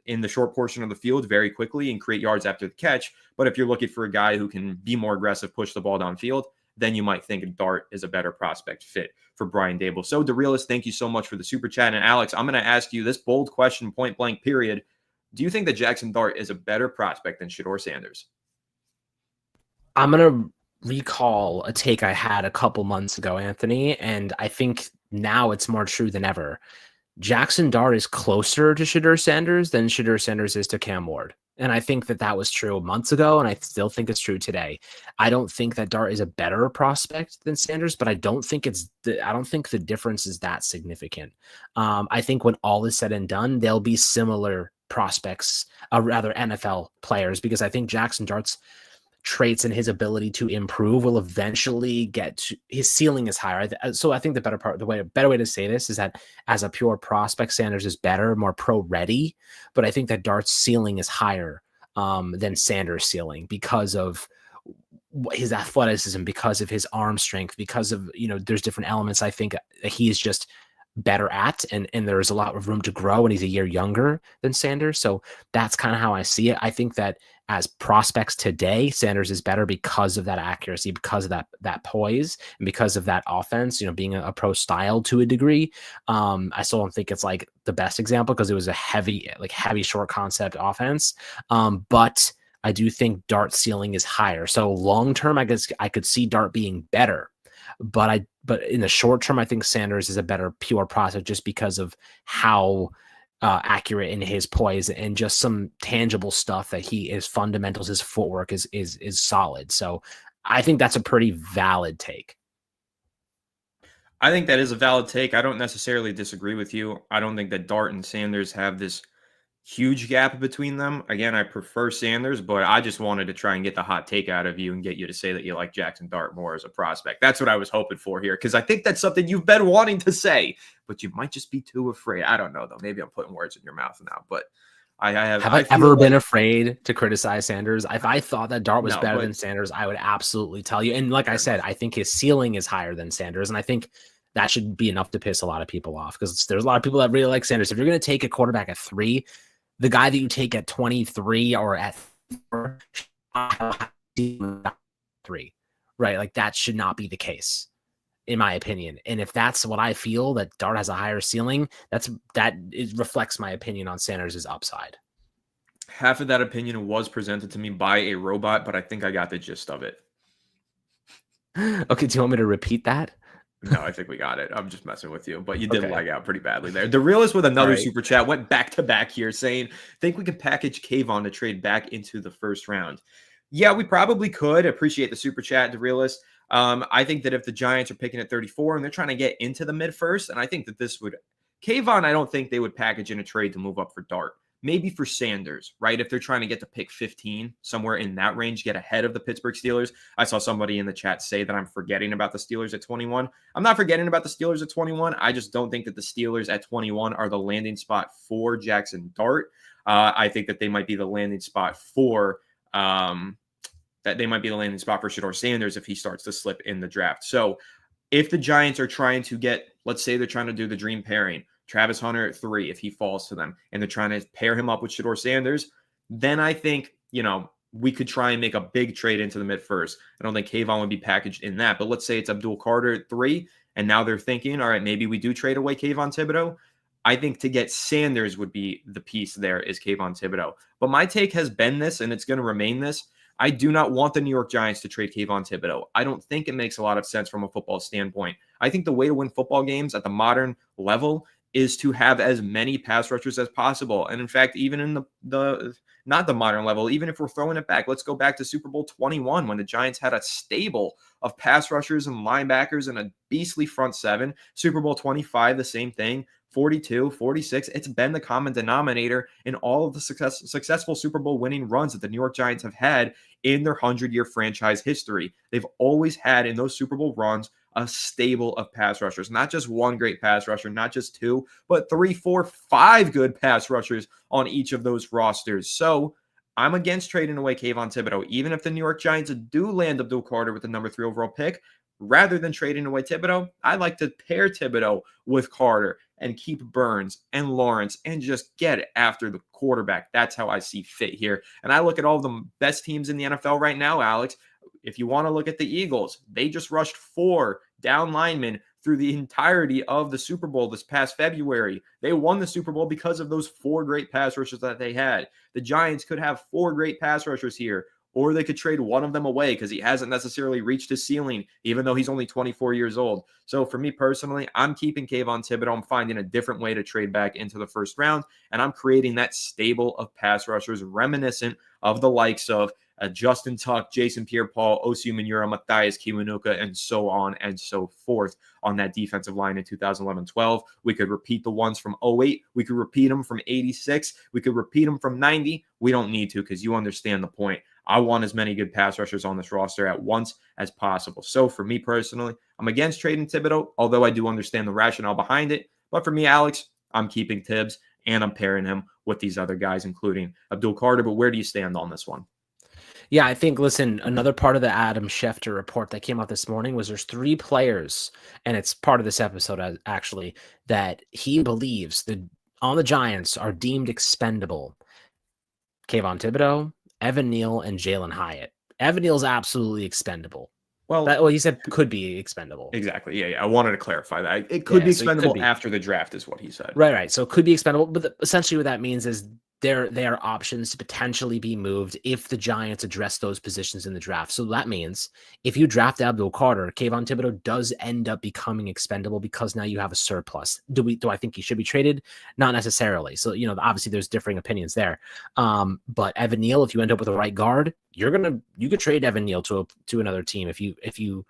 in the short portion of the field very quickly and create yards after the catch. But if you're looking for a guy who can be more aggressive, push the ball downfield, then you might think Dart is a better prospect fit for Brian Dable. So, The Realist, thank you so much for the super chat. And Alex, I'm going to ask you this bold question, point blank, period. Do you think that Jaxson Dart is a better prospect than Shedeur Sanders? I'm going to recall a take I had a couple months ago, Anthony, and I think now it's more true than ever. Jaxson Dart is closer to Shedeur Sanders than Shedeur Sanders is to Cam Ward. And I think that was true months ago, and I still think it's true today. I don't think that Dart is a better prospect than Sanders, but I don't think the difference is that significant. I think when all is said and done, they'll be similar prospects, rather NFL players, because I think Jaxson Dart's traits and his ability to improve will eventually get to his ceiling is higher. So I think the better way to say this is that as a pure prospect, Sanders is better, more pro ready, but I think that Dart's ceiling is higher than Sanders' ceiling because of his athleticism, because of his arm strength, because of, there's different elements I think he is just better at, and there's a lot of room to grow, and he's a year younger than Sanders. So that's kind of how I see it. I think that as prospects today, Sanders is better because of that accuracy, because of that poise, and because of that offense, being a pro style to a degree. I still don't think it's like the best example because it was a heavy short concept offense. But I do think Dart's ceiling is higher. So long term, I guess I could see Dart being better. But in the short term, I think Sanders is a better pure prospect just because of how accurate in his poise and just some tangible stuff that his fundamentals, his footwork is solid. So I think that's a pretty valid take. I think that is a valid take. I don't necessarily disagree with you. I don't think that Dart and Sanders have this huge gap between them. Again, I prefer Sanders, but I just wanted to try and get the hot take out of you and get you to say that you like Jaxson Dart more as a prospect. That's what I was hoping for here, because I think that's something you've been wanting to say, but you might just be too afraid. I don't know, though. Maybe I'm putting words in your mouth now, but I have. Have I ever been afraid to criticize Sanders? If I thought that Dart was better than Sanders, I would absolutely tell you. And like I said, I think his ceiling is higher than Sanders, and I think that should be enough to piss a lot of people off, because there's a lot of people that really like Sanders. If you're going to take a quarterback at 3, the guy that you take at 23 or at 4, 3, right? Like that should not be the case, in my opinion. And if that's what I feel, that Dart has a higher ceiling, that reflects my opinion on Sanders' upside. Half of that opinion was presented to me by a robot, but I think I got the gist of it. Okay, do you want me to repeat that? No, I think we got it. I'm just messing with you, but you did lag out pretty badly there. The Realist with another super chat went back to back here saying, think we could package Kayvon to trade back into the first round. Yeah, we probably could. Appreciate the super chat, The Realist. I think that if the Giants are picking at 34 and they're trying to get into the mid first, and I think that this would Kayvon, I don't think they would package in a trade to move up for Dart. maybe for Sanders, right? If they're trying to get to pick 15, somewhere in that range, get ahead of the Pittsburgh Steelers. I saw somebody in the chat say that I'm forgetting about the Steelers at 21. I'm not forgetting about the Steelers at 21. I just don't think that the Steelers at 21 are the landing spot for Jaxson Dart. I think that they might be the landing spot for Shedeur Sanders if he starts to slip in the draft. So if the Giants are trying to get, let's say they're trying to do the dream pairing, Travis Hunter at 3, if he falls to them, and they're trying to pair him up with Shedeur Sanders, then I think, we could try and make a big trade into the mid-first. I don't think Kayvon would be packaged in that, but let's say it's Abdul Carter at 3, and now they're thinking, all right, maybe we do trade away Kayvon Thibodeaux. I think to get Sanders would be the piece there is Kayvon Thibodeaux. But my take has been this, and it's going to remain this. I do not want the New York Giants to trade Kayvon Thibodeaux. I don't think it makes a lot of sense from a football standpoint. I think the way to win football games at the modern level is to have as many pass rushers as possible. And in fact, even in the not the modern level, even if we're throwing it back, let's go back to Super Bowl 21 when the Giants had a stable of pass rushers and linebackers and a beastly front seven. Super Bowl 25, the same thing. 42, 46. It's been the common denominator in all of the successful Super Bowl winning runs that the New York Giants have had in their 100-year franchise history. They've always had in those Super Bowl runs a stable of pass rushers, not just one great pass rusher, not just two, but 3, 4, 5 good pass rushers on each of those rosters. So I'm against trading away Kayvon Thibodeaux, even if the New York Giants do land Abdul Carter with the number 3 overall pick. Rather than trading away Thibodeaux, I'd like to pair Thibodeaux with Carter and keep Burns and Lawrence and just get after the quarterback. That's how I see fit here. And I look at all the best teams in the NFL right now, Alex. If you want to look at the Eagles, they just rushed 4 down linemen through the entirety of the Super Bowl this past February. They won the Super Bowl because of those 4 great pass rushers that they had. The Giants could have 4 great pass rushers here, or they could trade one of them away because he hasn't necessarily reached his ceiling, even though he's only 24 years old. So for me personally, I'm keeping Kayvon Thibodeaux. I'm finding a different way to trade back into the first round, and I'm creating that stable of pass rushers reminiscent of the likes of Justin Tuck, Jason Pierre-Paul, Osi Umenyiora, Matthias Kiwanuka, and so on and so forth on that defensive line in 2011-12. We could repeat the ones from 08. We could repeat them from 86. We could repeat them from 90. We don't need to because you understand the point. I want as many good pass rushers on this roster at once as possible. So for me personally, I'm against trading Thibodeaux, although I do understand the rationale behind it. But for me, Alex, I'm keeping Tibbs, and I'm pairing him with these other guys, including Abdul Carter. But where do you stand on this one? Yeah, I think, listen, another part of the Adam Schefter report that came out this morning was there's 3 players, and it's part of this episode actually, that he believes that on the Giants are deemed expendable. Kayvon Thibodeaux, Evan Neal, and Jalen Hyatt. Evan Neal's absolutely expendable. Well, he said could be expendable. Exactly. Yeah. I wanted to clarify that. It could be expendable after the draft is what he said. Right. So it could be expendable, but essentially what that means is there are options to potentially be moved if the Giants address those positions in the draft. So that means if you draft Abdul Carter, Kayvon Thibodeaux does end up becoming expendable because now you have a surplus. Do I think he should be traded? Not necessarily. So, obviously there's differing opinions there. But Evan Neal, if you end up with a right guard, you could trade Evan Neal to another team if you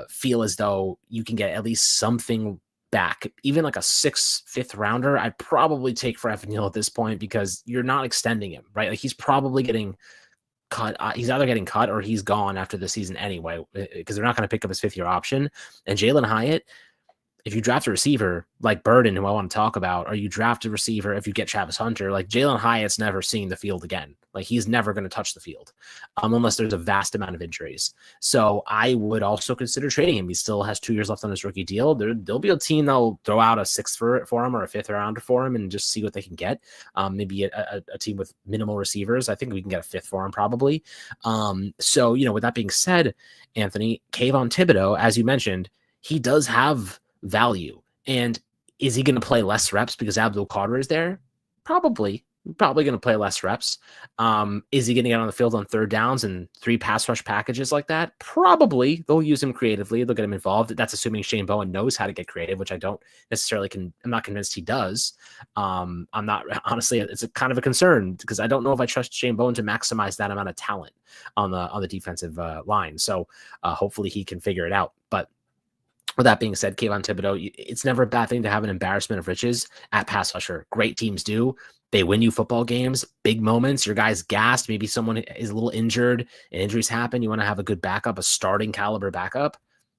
feel as though you can get at least something back, even like a 5th rounder. I'd probably take for Evan Neal at this point because you're not extending him, right? Like he's probably getting cut. He's either getting cut or he's gone after the season anyway, because they're not going to pick up his 5th-year option. And Jalen Hyatt, if you draft a receiver like Burden, who I want to talk about, or you draft a receiver, if you get Travis Hunter, like Jalen Hyatt's never seen the field again. Like he's never going to touch the field unless there's a vast amount of injuries. So I would also consider trading him. He still has 2 years left on his rookie deal. There'll be a team that'll throw out a 6th for him or a 5th rounder for him and just see what they can get. Maybe a team with minimal receivers. I think we can get a 5th for him probably. So, with that being said, Anthony, Kayvon Thibodeaux, as you mentioned, he does have value. And is he going to play less reps because Abdul Carter is there? Probably going to play less reps. Is he going to get on the field on 3rd downs and 3 pass rush packages like that? Probably. They'll use him creatively. They'll get him involved. That's assuming Shane Bowen knows how to get creative, which I don't necessarily I'm not convinced he does. I'm not, honestly, it's a kind of a concern because I don't know if I trust Shane Bowen to maximize that amount of talent on the defensive line. So hopefully he can figure it out. But With that being said, Kayvon Thibodeau, it's never a bad thing to have an embarrassment of riches at pass rusher. Great teams do. They win you football games, big moments. Your guy's gassed. Maybe someone is a little injured and injuries happen. You want to have a good backup, a starting caliber backup.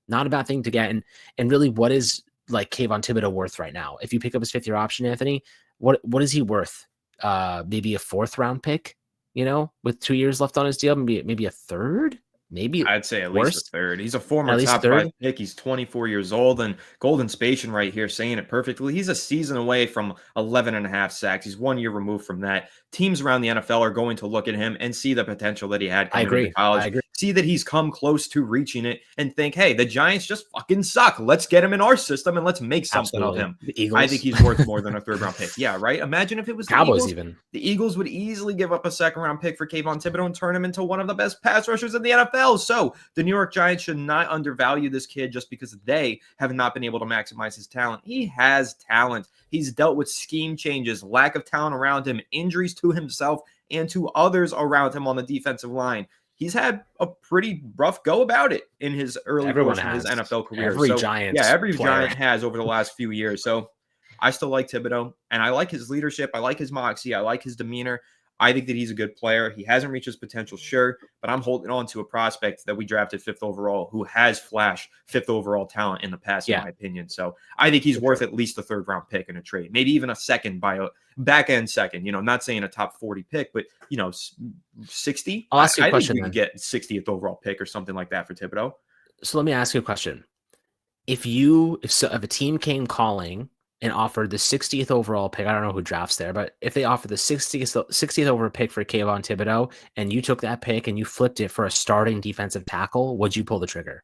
Not a bad thing to get. And really, what is like Kayvon Thibodeau worth right now? If you pick up his 5th-year option, Anthony, what is he worth? Maybe a 4th-round pick, with 2 years left on his deal. Maybe a 3rd. Maybe I'd say at worse. least a 3rd. He's a former At least top 3rd. 5 pick. He's 24 years old, and Golden Spation right here saying it perfectly. He's a season away from 11 and a half sacks. He's 1 year removed from that. Teams around the NFL are going to look at him and see the potential that he had coming into college. I agree. See that he's come close to reaching it and think, hey, the Giants just fucking suck. Let's get him in our system and let's make something of him. The Eagles. I think he's worth more than a 3rd-round pick. Yeah, right? Imagine if it was the Cowboys Eagles. even. The Eagles would easily give up a 2nd-round pick for Kayvon Thibodeau and turn him into one of the best pass rushers in the NFL. So the New York Giants should not undervalue this kid just because they have not been able to maximize his talent. He has talent. He's dealt with scheme changes, lack of talent around him, injuries to himself and to others around him on the defensive line. He's had a pretty rough go about it in his early portion of his NFL career. Every Giant has over the last few years. So I still like Thibodeau, and I like his leadership. I like his moxie. I like his demeanor. I think that he's a good player. He hasn't reached his potential, sure, but I'm holding on to a prospect that we drafted 5th overall who has flashed 5th overall talent in the past, in my opinion. So I think he's worth at least a 3rd-round pick in a trade, maybe even a 2nd by a back-end 2nd. Not saying a top 40 pick, but 60. I'll ask you a question. I think we could get 60th overall pick or something like that for Thibodeau. So let me ask you a question. If a team came calling and offered the 60th overall pick, I don't know who drafts there, but if they offered the 60th overall pick for Kayvon Thibodeau and you took that pick and you flipped it for a starting defensive tackle, would you pull the trigger?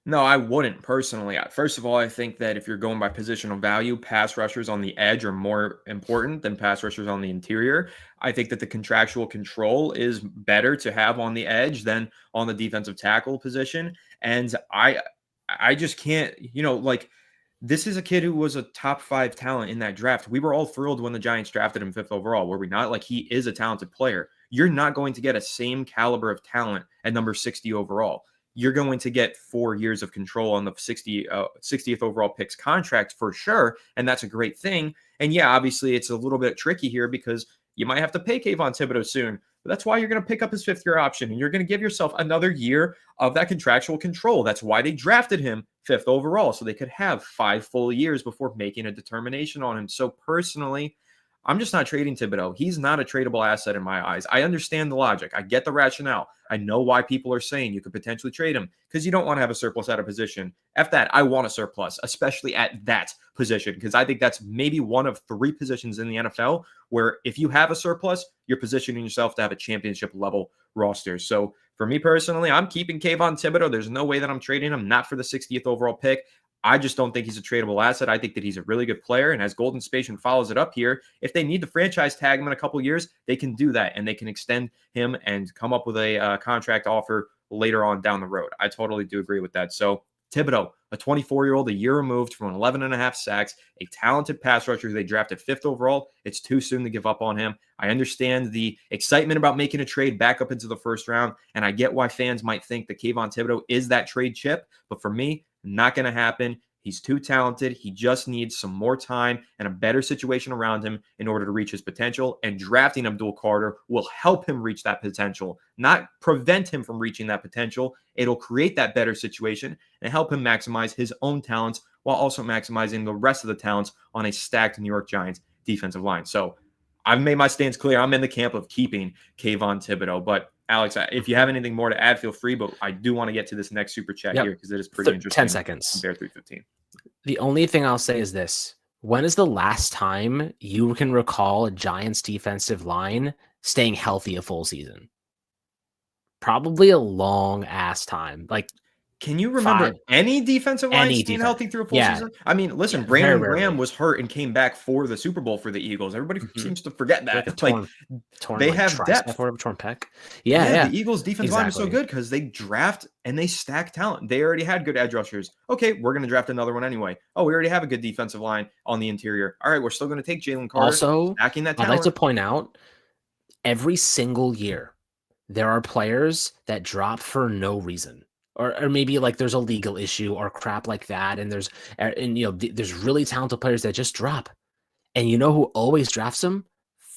No, I wouldn't personally. First of all, I think that if you're going by positional value, pass rushers on the edge are more important than pass rushers on the interior. I think that the contractual control is better to have on the edge than on the defensive tackle position. And I just can't, this is a kid who was a top 5 talent in that draft. We were all thrilled when the Giants drafted him 5th overall, were we not? Like, he is a talented player. You're not going to get a same caliber of talent at number 60 overall. You're going to get 4 years of control on the 60th overall pick's contract for sure, and that's a great thing. And yeah, obviously it's a little bit tricky here because you might have to pay Kayvon Thibodeau soon. But that's why you're going to pick up his 5th-year option, and you're going to give yourself another year of that contractual control. That's why they drafted him 5th overall, so they could have 5 full years before making a determination on him. So personally, I'm just not trading Thibodeau. He's not a tradable asset in my eyes. I understand the logic. I get the rationale. I know why people are saying you could potentially trade him because you don't want to have a surplus at a position. F that. I want a surplus, especially at that position, because I think that's maybe one of 3 positions in the NFL where if you have a surplus, you're positioning yourself to have a championship level roster. So for me personally, I'm keeping Kayvon Thibodeau. There's no way that I'm trading him, not for the 60th overall pick. I just don't think he's a tradable asset. I think that he's a really good player. And as Golden Spation follows it up here, if they need to franchise tag him in a couple years, they can do that. And they can extend him and come up with a contract offer later on down the road. I totally do agree with that. So Thibodeau, a 24-year-old, a year removed from 11 and a half sacks, a talented pass rusher who they drafted 5th overall. It's too soon to give up on him. I understand the excitement about making a trade back up into the 1st round. And I get why fans might think that Kayvon Thibodeau is that trade chip. But for me, not going to happen. He's too talented. He just needs some more time and a better situation around him in order to reach his potential. And drafting Abdul Carter will help him reach that potential, not prevent him from reaching that potential. It'll create that better situation and help him maximize his own talents while also maximizing the rest of the talents on a stacked New York Giants defensive line. So I've made my stance clear. I'm in the camp of keeping Kayvon Thibodeau. But Alex, if you have anything more to add, feel free. But I do want to get to this next super chat here because it is pretty interesting. 10 seconds. Bear 315. The only thing I'll say is this. When is the last time you can recall a Giants defensive line staying healthy a full season? Probably a long ass time. Like, can you remember any defensive line staying healthy through a full season? I mean, listen, Brandon Graham was hurt and came back for the Super Bowl for the Eagles. Everybody seems to forget that. They have depth. Torn pec. Yeah. The Eagles' defensive line is so good because they draft and they stack talent. They already had good edge rushers. Okay, we're going to draft another one anyway. Oh, we already have a good defensive line on the interior. All right, we're still going to take Jalen Carter. Also, stacking that talent. I'd like to point out, every single year, there are players that drop for no reason. or maybe like there's a legal issue or crap like that. And there's really talented players that just drop. And you know who always drafts them?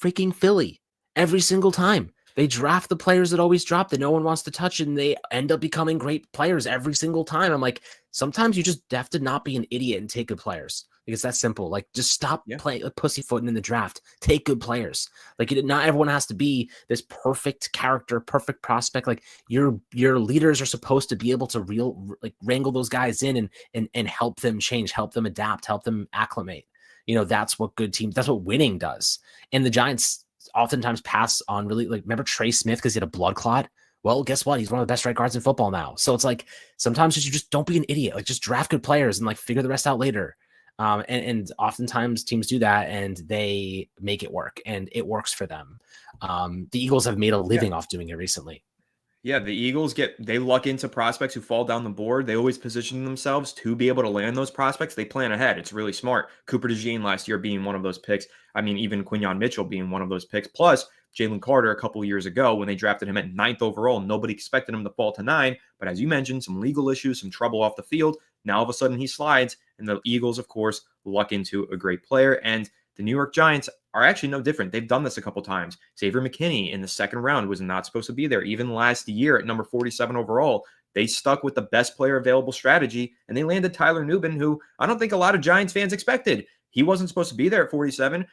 Freaking Philly. Every single time. They draft the players that always drop that no one wants to touch, and they end up becoming great players every single time. I'm like, sometimes you just have to not be an idiot and take good players. Like, it's that simple. Like, just stop playing pussyfooting in the draft. Take good players. Like, not everyone has to be this perfect character, perfect prospect. Like, your leaders are supposed to be able to wrangle those guys in and help them change, help them adapt, help them acclimate. That's what that's what winning does. And the Giants oftentimes pass on remember Trey Smith because he had a blood clot? Well, guess what? He's one of the best right guards in football now. So it's like, sometimes you just don't be an idiot. Like, just draft good players and like figure the rest out later. And oftentimes teams do that and they make it work, and it works for them. The Eagles have made a living off doing it recently. Yeah, the Eagles they luck into prospects who fall down the board. They always position themselves to be able to land those prospects. They plan ahead. It's really smart. Cooper DeJean last year being one of those picks. I mean, even Quinyon Mitchell being one of those picks. Plus, Jalen Carter a couple of years ago when they drafted him at 9th overall. Nobody expected him to fall to 9. But as you mentioned, some legal issues, some trouble off the field. Now all of a sudden he slides. And the Eagles, of course, luck into a great player. And the New York Giants are actually no different. They've done this a couple times. Xavier McKinney in the second round was not supposed to be there. Even last year at number 47 overall, they stuck with the best player available strategy, and they landed Tyler Nubin, who I don't think a lot of Giants fans expected. He wasn't supposed to be there at 47.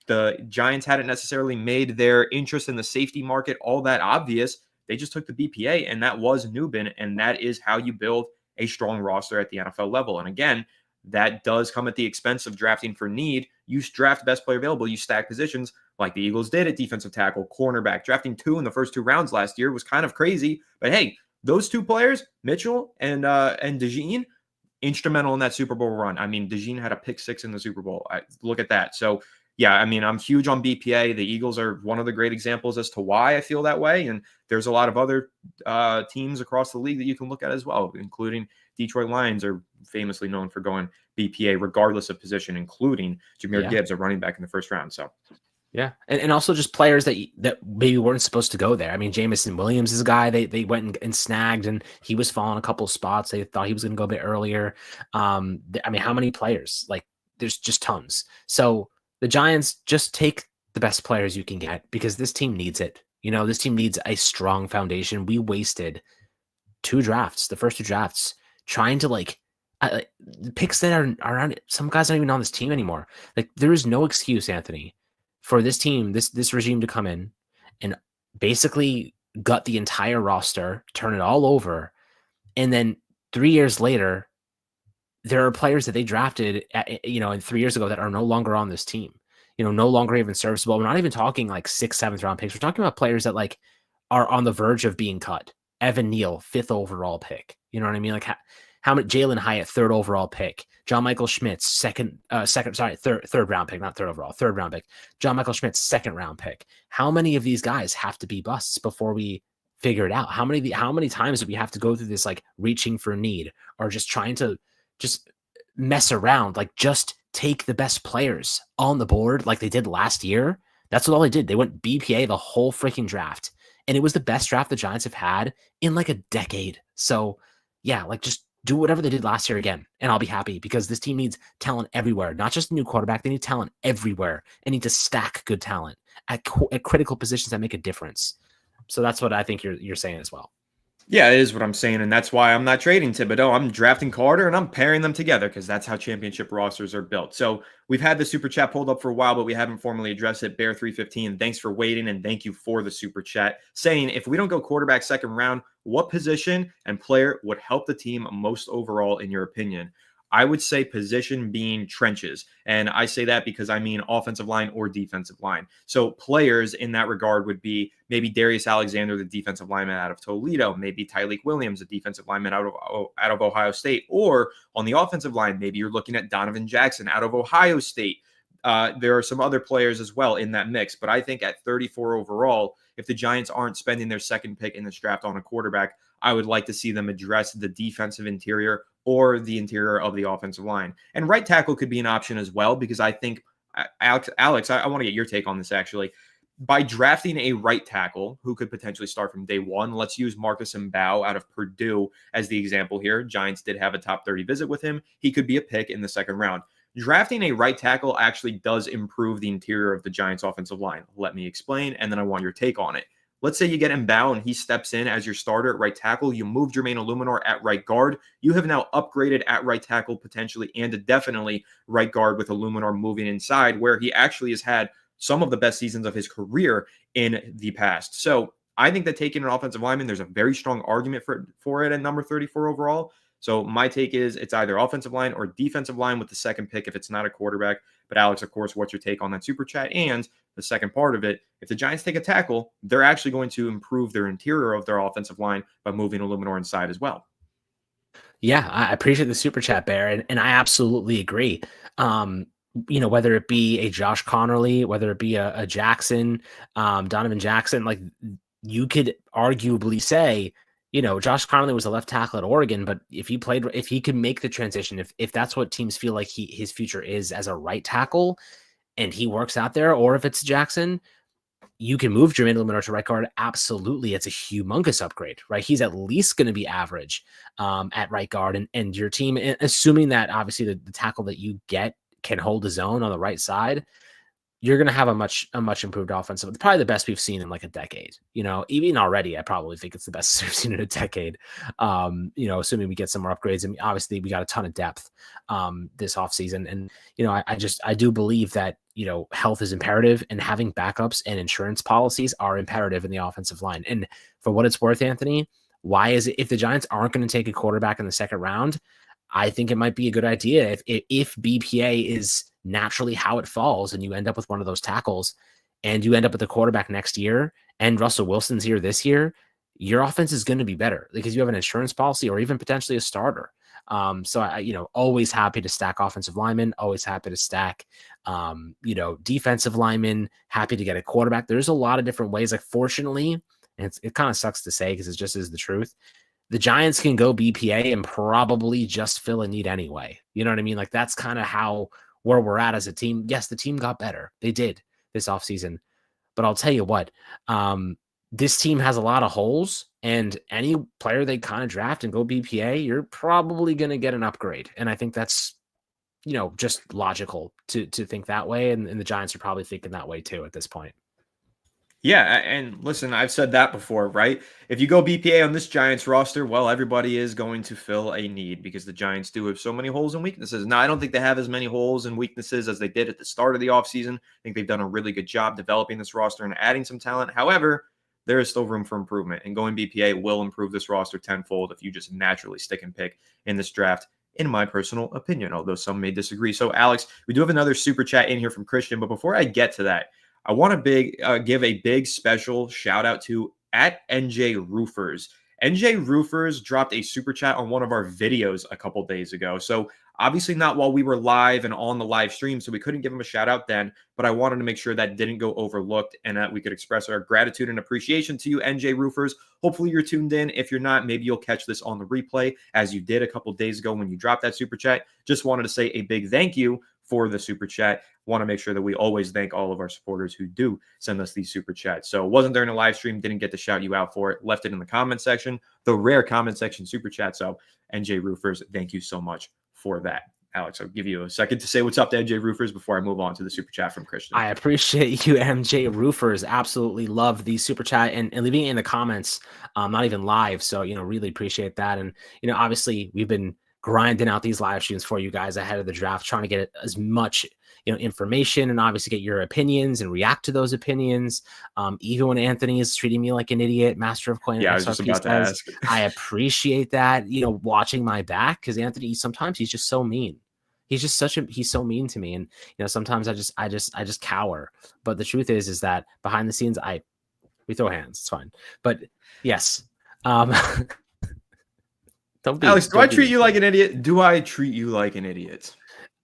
The Giants hadn't necessarily made their interest in the safety market all that obvious. They just took the BPA, and that was Nubin, and that is how you build a strong roster at the NFL level. And again, that does come at the expense of drafting for need. You draft best player available. You stack positions like the Eagles did at defensive tackle, cornerback. Drafting 2 in the first 2 rounds last year was kind of crazy. But hey, those 2 players, Mitchell and DeJean, instrumental in that Super Bowl run. I mean, DeJean had a pick 6 in the Super Bowl. Look at that. So, yeah, I mean, I'm huge on BPA. The Eagles are one of the great examples as to why I feel that way. And there's a lot of other teams across the league that you can look at as well, including Detroit Lions are famously known for going BPA regardless of position, including Jahmyr Gibbs, a running back in the first round. So, yeah, and also just players that maybe weren't supposed to go there. I mean, Jamison Williams is a guy they went and snagged, and he was falling a couple spots. They thought he was going to go a bit earlier. I mean, how many players? Like, there's just tons. So the Giants, just take the best players you can get, because this team needs it. This team needs a strong foundation. We wasted 2 drafts, the first 2 drafts, trying to the picks that are on. Some guys aren't even on this team anymore. Like, there is no excuse, Anthony, for this team, this regime to come in and basically gut the entire roster, turn it all over, and then 3 years later, there are players that they drafted and 3 years ago that are no longer on this team. No longer even serviceable. We're not even talking like 6th, 7th round picks. We're talking about players that are on the verge of being cut. Evan Neal, 5th overall pick. You know what I mean? Like, how many? Jalen Hyatt, 3rd overall pick. John Michael Schmitz, third round pick, not 3rd overall, 3rd round pick. John Michael Schmitz, 2nd round pick. How many of these guys have to be busts before we figure it out? How many times do we have to go through this, like, reaching for need, or just trying to just mess around? Like, just take the best players on the board like they did last year. That's what all they did. They went BPA the whole freaking draft. And it was the best draft the Giants have had in like a decade. So, yeah, like, just do whatever they did last year again, and I'll be happy, because this team needs talent everywhere, not just a new quarterback. They need talent everywhere, and need to stack good talent at critical positions that make a difference. So that's what I think you're saying as well. Yeah, it is what I'm saying, and that's why I'm not trading Thibodeau. I'm drafting Carter, and I'm pairing them together, because that's how championship rosters are built. So we've had the super chat pulled up for a while, but we haven't formally addressed it. Bear315, thanks for waiting, and thank you for the super chat, saying, if we don't go quarterback 2nd round, what position and player would help the team most overall, in your opinion? I would say position being trenches. And I say that because I mean offensive line or defensive line. So players in that regard would be maybe Darius Alexander, the defensive lineman out of Toledo, maybe Tyleik Williams, the defensive lineman out of Ohio State, or on the offensive line, maybe you're looking at Donovan Jackson out of Ohio State. There are some other players as well in that mix, but I think at 34 overall, if the Giants aren't spending their 2nd pick in this draft on a quarterback, I would like to see them address the defensive interior or the interior of the offensive line. And right tackle could be an option as well, because I think, Alex, I want to get your take on this actually. by drafting a right tackle who could potentially start from day one. Let's use Marcus Mbao out of Purdue as the example here. Giants did have a top 30 visit with him. He could be a pick in the second round. Drafting a right tackle actually does improve the interior of the Giants offensive line. Let me explain, and then I want your take on it. Let's say you get Mbao and he steps in as your starter at right tackle. You move Jermaine Illuminor at right guard. You have now upgraded at right tackle potentially and definitely right guard with Illuminor moving inside, where he actually has had some of the best seasons of his career in the past. So I think that taking an offensive lineman, there's a very strong argument for it at number 34 overall. So my take is it's either offensive line or defensive line with the second pick if it's not a quarterback. But Alex, of course, what's your take on that super chat? And the second part of it, if the Giants take a tackle, they're actually going to improve their interior of their offensive line by moving Illuminor inside as well. Yeah, I appreciate the super chat, Bear, and I absolutely agree. Whether it be a Josh Connerly, whether it be a Jaxson, Donovan Jaxson, like you could arguably say, Josh Connerly was a left tackle at Oregon, but if he could make the transition, if that's what teams feel like his future is as a right tackle, and he works out there, or if it's Jaxson, you can move Jermaine Illuminor to right guard. Absolutely. It's a humongous upgrade, right? He's at least going to be average at right guard, and your team, assuming that obviously the tackle that you get can hold his own on the right side, you're going to have a much improved offense. Probably the best we've seen in like a decade. Even already, I probably think it's the best we've seen in a decade. Assuming we get some more upgrades. I mean, obviously we got a ton of depth this offseason. And, I do believe that, health is imperative, and having backups and insurance policies are imperative in the offensive line. And for what it's worth, Anthony, why is it if the Giants aren't going to take a quarterback in the second round, I think it might be a good idea if BPA is naturally how it falls and you end up with one of those tackles and you end up with a quarterback next year and Russell Wilson's here this year, your offense is going to be better because you have an insurance policy or even potentially a starter. So I, always happy to stack offensive linemen, always happy to stack, defensive linemen, happy to get a quarterback. There's a lot of different ways. Like, fortunately, and it kind of sucks to say because it just is the truth, the Giants can go BPA and probably just fill a need anyway. You know what I mean? Like, that's kind of where we're at as a team. Yes, the team got better. They did this offseason. But I'll tell you what, this team has a lot of holes, and any player they kind of draft and go BPA, you're probably going to get an upgrade. And I think that's, just logical to think that way. And the Giants are probably thinking that way too at this point. Yeah, and listen, I've said that before, right? If you go BPA on this Giants roster, well, everybody is going to fill a need because the Giants do have so many holes and weaknesses. Now, I don't think they have as many holes and weaknesses as they did at the start of the offseason. I think they've done a really good job developing this roster and adding some talent. However, there is still room for improvement, and going BPA will improve this roster tenfold if you just naturally stick and pick in this draft, in my personal opinion, although some may disagree. So, Alex, we do have another super chat in here from Christian, but before I get to that, I want to give a big special shout out to @NJ Roofers. NJ Roofers dropped a super chat on one of our videos a couple days ago. So obviously not while we were live and on the live stream, so we couldn't give him a shout out then, but I wanted to make sure that didn't go overlooked and that we could express our gratitude and appreciation to you, NJ Roofers. Hopefully you're tuned in. If you're not, maybe you'll catch this on the replay as you did a couple days ago when you dropped that super chat. Just wanted to say a big thank you for the super chat. Want to make sure that we always thank all of our supporters who do send us these super chats. So wasn't there in a live stream, didn't get to shout you out for it, left it in the comment section, the rare comment section super chat. So NJ Roofers, thank you so much for that. Alex, I'll give you a second to say what's up to NJ Roofers before I move on to the super chat from Christian. I appreciate you, MJ Roofers. Absolutely love the super chat and leaving it in the comments, not even live. So, really appreciate that. And, obviously we've been grinding out these live streams for you guys ahead of the draft, trying to get as much information and obviously get your opinions and react to those opinions. Even when Anthony is treating me like an idiot, Master of Coin. Yeah, I was just about to ask. I appreciate that, watching my back, because Anthony, sometimes he's just so mean. He's so mean to me. And, sometimes I just cower. But the truth is that behind the scenes, we throw hands. It's fine. But yes. Alex, do I treat you like an idiot? Do I treat you like an idiot?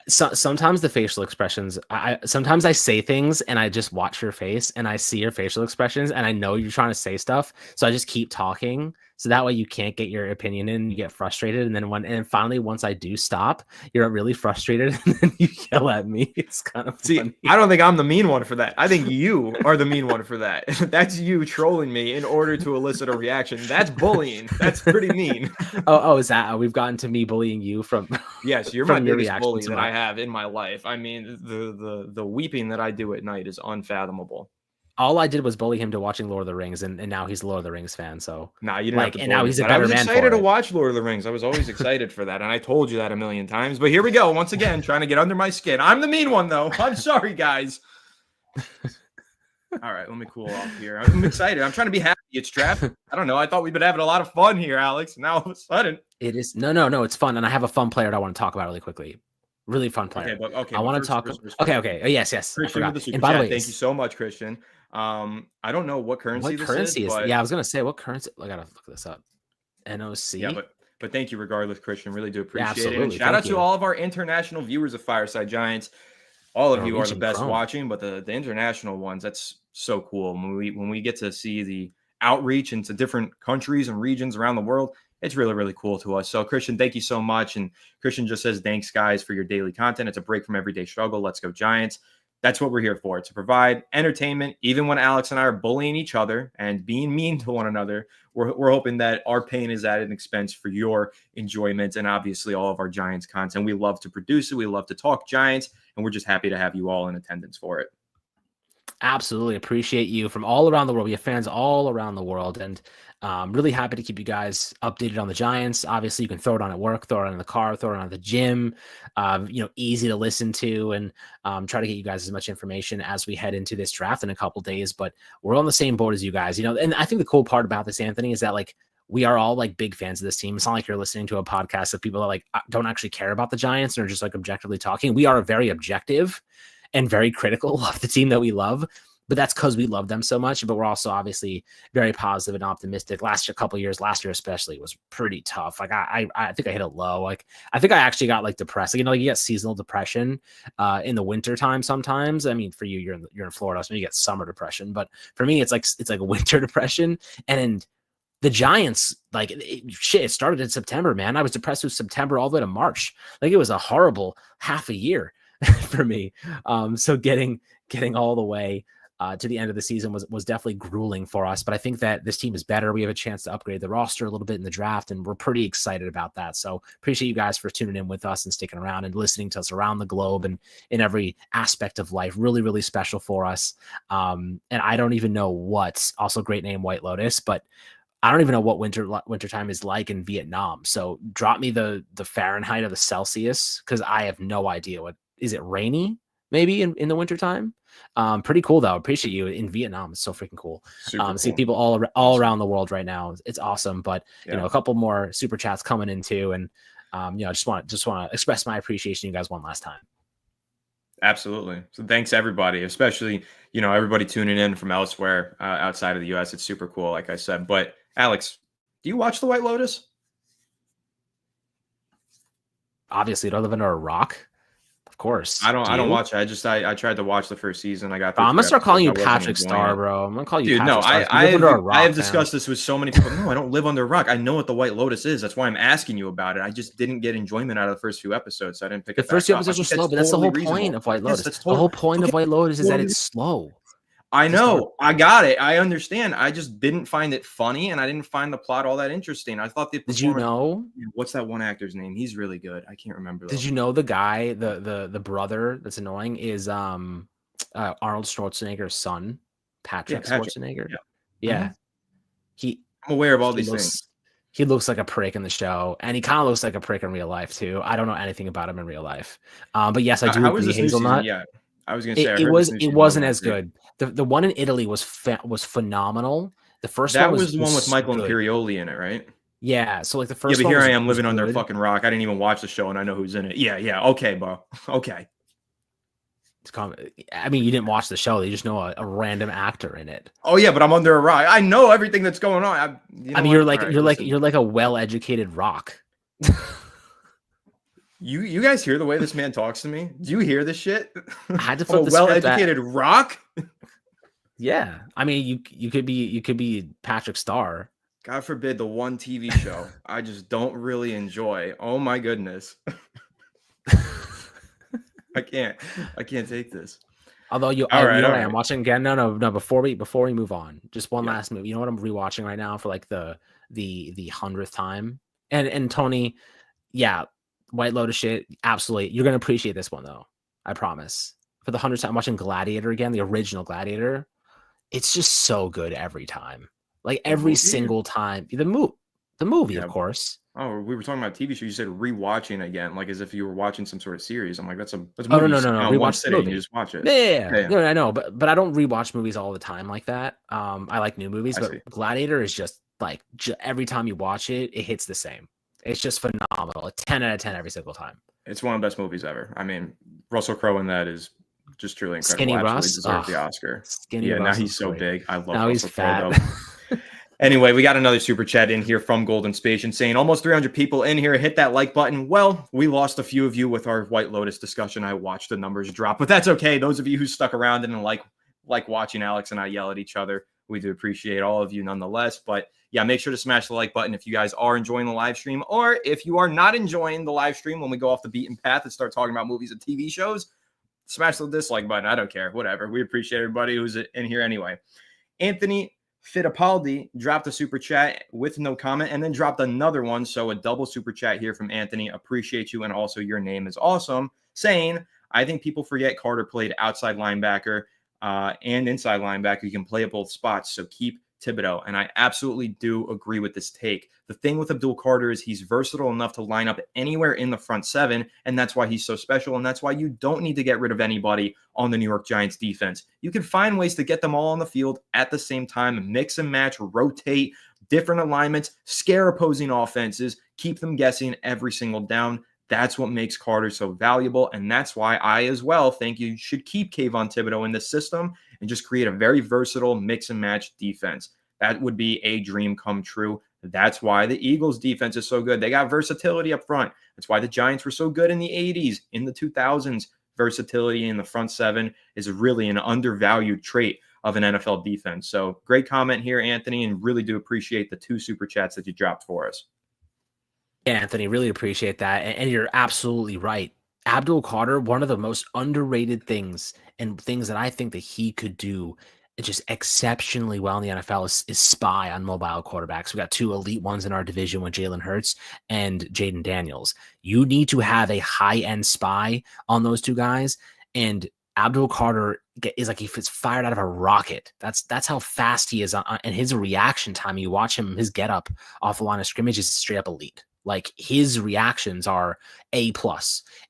So, sometimes the facial expressions, sometimes I say things and I just watch your face and I see your facial expressions and I know you're trying to say stuff. So I just keep talking So that way you can't get your opinion in, you get frustrated. And then finally, once I do stop, you're really frustrated and then you yell at me. It's kind of funny. I don't think I'm the mean one for that. I think you are the mean one for that. That's you trolling me in order to elicit a reaction. That's bullying. That's pretty mean. Is that we've gotten to me bullying you from? Yes, you're from my your biggest reaction bully to that my- I have in my life. I mean, the weeping that I do at night is unfathomable. All I did was bully him to watching Lord of the Rings, and now he's a Lord of the Rings fan. So Nah, you didn't have to and bully now me he's a for that. I better was man excited for to it. watch Lord of the Rings. I was always excited for that, and I told you that a million times. But here we go, once again, trying to get under my skin. I'm the mean one, though. I'm sorry, guys. All right, let me cool off here. I'm excited. I'm trying to be happy. It's draft. I don't know. I thought we've been having a lot of fun here, Alex. Now all of a sudden, it is no. It's fun, and I have a fun player that I want to talk about really quickly. Really fun player. I want to talk. Okay. Yes. Christian with the super and by the chat. way, Thank you so much, Christian. I don't know what currency this is. But... Yeah, I was gonna say what currency. I gotta look this up. NOC. Yeah, but thank you regardless, Christian. Really do appreciate it. And shout Thank out you. to all of our international viewers of Fireside Giants. All of you are the best watching, but the international ones, that's so cool. When we get to see the outreach into different countries and regions around the world, it's really, really cool to us. So, Christian, thank you so much. And Christian just says, thanks, guys, for your daily content. It's a break from everyday struggle. Let's go, Giants. That's what we're here for, to provide entertainment. Even when Alex and I are bullying each other and being mean to one another, we're hoping that our pain is at an expense for your enjoyment and obviously all of our Giants content. We love to produce it. We love to talk Giants, and we're just happy to have you all in attendance for it. Absolutely appreciate you from all around the world. We have fans all around the world, and really happy to keep you guys updated on the Giants. Obviously, you can throw it on at work, throw it on in the car, throw it on at the gym. Easy to listen to, and try to get you guys as much information as we head into this draft in a couple days. But we're on the same boat as you guys, and I think the cool part about this, Anthony, is that we are all big fans of this team. It's not like you're listening to a podcast of people that don't actually care about the Giants and are just objectively talking. We are very objective and very critical of the team that we love, but that's because we love them so much. But we're also obviously very positive and optimistic. Last year especially, was pretty tough. I think I hit a low. I think I actually got depressed. You get seasonal depression in the winter time sometimes. I mean, for you, you're in Florida, so you get summer depression. But for me, it's like a winter depression. And the Giants, it started in September, man. I was depressed with September all the way to March. It was a horrible half a year for me. So getting all the way to the end of the season was definitely grueling for us. But I think that this team is better. We have a chance to upgrade the roster a little bit in the draft, and we're pretty excited about that. So appreciate you guys for tuning in with us and sticking around and listening to us around the globe and in every aspect of life. Really, really special for us. And I don't even know what, also great name, White Lotus, but I don't even know what wintertime is like in Vietnam. So drop me the Fahrenheit or the Celsius, because I have no idea. What is it, rainy maybe in the wintertime? Pretty cool though. Appreciate you in Vietnam. It's so freaking cool. Cool. See people all around the world right now. It's awesome. But a couple more super chats coming in too, and just want to express my appreciation to you guys one last time. Absolutely. So thanks everybody, especially everybody tuning in from elsewhere outside of the U.S. It's super cool, like I said. But Alex, do you watch The White Lotus? Obviously, don't live under a rock. Of course. I don't watch it. I tried to watch the first season. I'm gonna start calling you Patrick Star, bro. I'm gonna call you Patrick Star. I have discussed this with so many people. No, I don't live under a rock. I know what The White Lotus is. That's why I'm asking you about it. I just didn't get enjoyment out of the first few episodes, so I didn't pick it up. The first few episodes are slow, but that's the whole point of White Lotus. The whole point of White Lotus is that it's slow. I know. I got it. I understand. I just didn't find it funny, and I didn't find the plot all that interesting. I thought Did you know? What's that one actor's name? He's really good. I can't remember. Did you know the guy, the brother that's annoying is Arnold Schwarzenegger's son, Patrick Schwarzenegger? Yeah. I'm aware of all these things. He looks like a prick in the show, and he kind of looks like a prick in real life too. I don't know anything about him in real life. But yes, I do agree. Hazelnut. Yeah. I was going to say it wasn't as good. The one in Italy was phenomenal. The first one was the one with Michael Imperioli in it, right? Yeah. So the first. Yeah, but here I am living under a fucking rock. I didn't even watch the show, and I know who's in it. Yeah. Okay, bro. Okay. I mean, you didn't watch the show. You just know a random actor in it. Oh yeah, but I'm under a rock. I know everything that's going on. You're like a well-educated rock. You guys hear the way this man talks to me? Do you hear this shit? I had to flip the well-educated rock. Yeah, I mean, you could be Patrick Star. God forbid, the one TV show I just don't really enjoy. Oh my goodness. I can't take this. Although All you right, know all what I'm right. watching again. No. Before we move on, just one Yeah. last movie. You know what I'm rewatching right now for like the 100th time. And Tony, yeah, White Lotus shit. Absolutely, you're gonna appreciate this one though. I promise. For the 100th time, I'm watching Gladiator again, the original Gladiator. It's just so good every time. Like The every movie? single time. The movie, of Yeah. course. Oh, we were talking about TV show. You said rewatching again, like as if you were watching some sort of series. I'm like, that's a Oh no movie you no sit no no! down in one Rewatch the sitting and you movie. just watch it. Yeah, yeah, yeah. Yeah, yeah. No, I know, but I don't rewatch movies all the time like that. I like new movies, I but see. Gladiator is just like every time you watch it, it hits the same. It's just phenomenal. A 10 out of 10 every single time. It's one of the best movies ever. I mean, Russell Crowe in that is just truly incredible. Skinny Absolutely Russ, deserves the Oscar. Skinny Yeah, now Russ is he's so great. big. I love Now he's Russell Crowe fat. though. Anyway, we got another super chat in here from Golden Spation saying almost 300 people in here. Hit that like button. Well, we lost a few of you with our White Lotus discussion. I watched the numbers drop, but that's okay. Those of you who stuck around and like watching Alex and I yell at each other, we do appreciate all of you nonetheless. But yeah, make sure to smash the like button if you guys are enjoying the live stream, or if you are not enjoying the live stream when we go off the beaten path and start talking about movies and TV shows, smash the dislike button. I don't care. Whatever. We appreciate everybody who's in here anyway. Anthony Fittipaldi dropped a super chat with no comment and then dropped another one. So a double super chat here from Anthony. Appreciate you. And also your name is awesome. Saying, I think people forget Carter played outside linebacker and inside linebacker. You can play at both spots. So keep Thibodeau. And I absolutely do agree with this take. The thing with Abdul Carter is he's versatile enough to line up anywhere in the front seven. And that's why he's so special. And that's why you don't need to get rid of anybody on the New York Giants defense. You can find ways to get them all on the field at the same time, mix and match, rotate, different alignments, scare opposing offenses, keep them guessing every single down. That's what makes Carter so valuable. And that's why I as well think you should keep Kayvon Thibodeau in this system and just create a very versatile mix and match defense. That would be a dream come true. That's why the Eagles defense is so good. They got versatility up front. That's why the Giants were so good in the 80s, in the 2000s. Versatility in the front seven is really an undervalued trait of an NFL defense. So great comment here, Anthony, and really do appreciate the 2 super chats that you dropped for us. Yeah, Anthony, really appreciate that. And you're absolutely right. Abdul Carter, one of the most underrated things and things that I think that he could do just exceptionally well in the NFL is spy on mobile quarterbacks. We got 2 elite ones in our division with Jalen Hurts and Jaden Daniels. You need to have a high-end spy on those 2 guys. And Abdul Carter is like he fits fired out of a rocket. That's how fast he is. And his reaction time, you watch him, his get up off the line of scrimmage is straight up elite. Like his reactions are A+.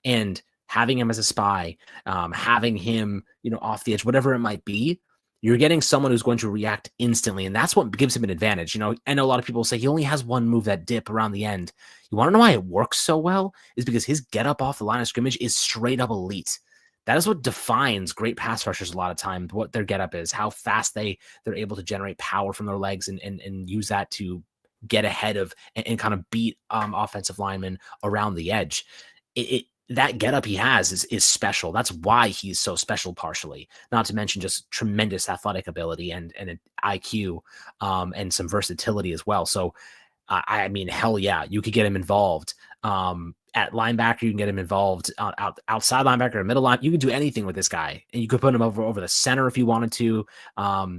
And having him as a spy, having him, off the edge, whatever it might be, you're getting someone who's going to react instantly. And that's what gives him an advantage. I know a lot of people say he only has one move, that dip around the end. You want to know why it works so well? Is because his get up off the line of scrimmage is straight up elite. That is what defines great pass rushers a lot of times, what their get up is, how fast they're able to generate power from their legs and use that to get ahead of and kind of beat offensive linemen around the edge. That getup he has is special. That's why he's so special, partially. Not to mention just tremendous athletic ability and an IQ and some versatility as well. So, I mean, hell yeah, you could get him involved at linebacker. You can get him involved outside linebacker or middle line. You can do anything with this guy, and you could put him over the center if you wanted to,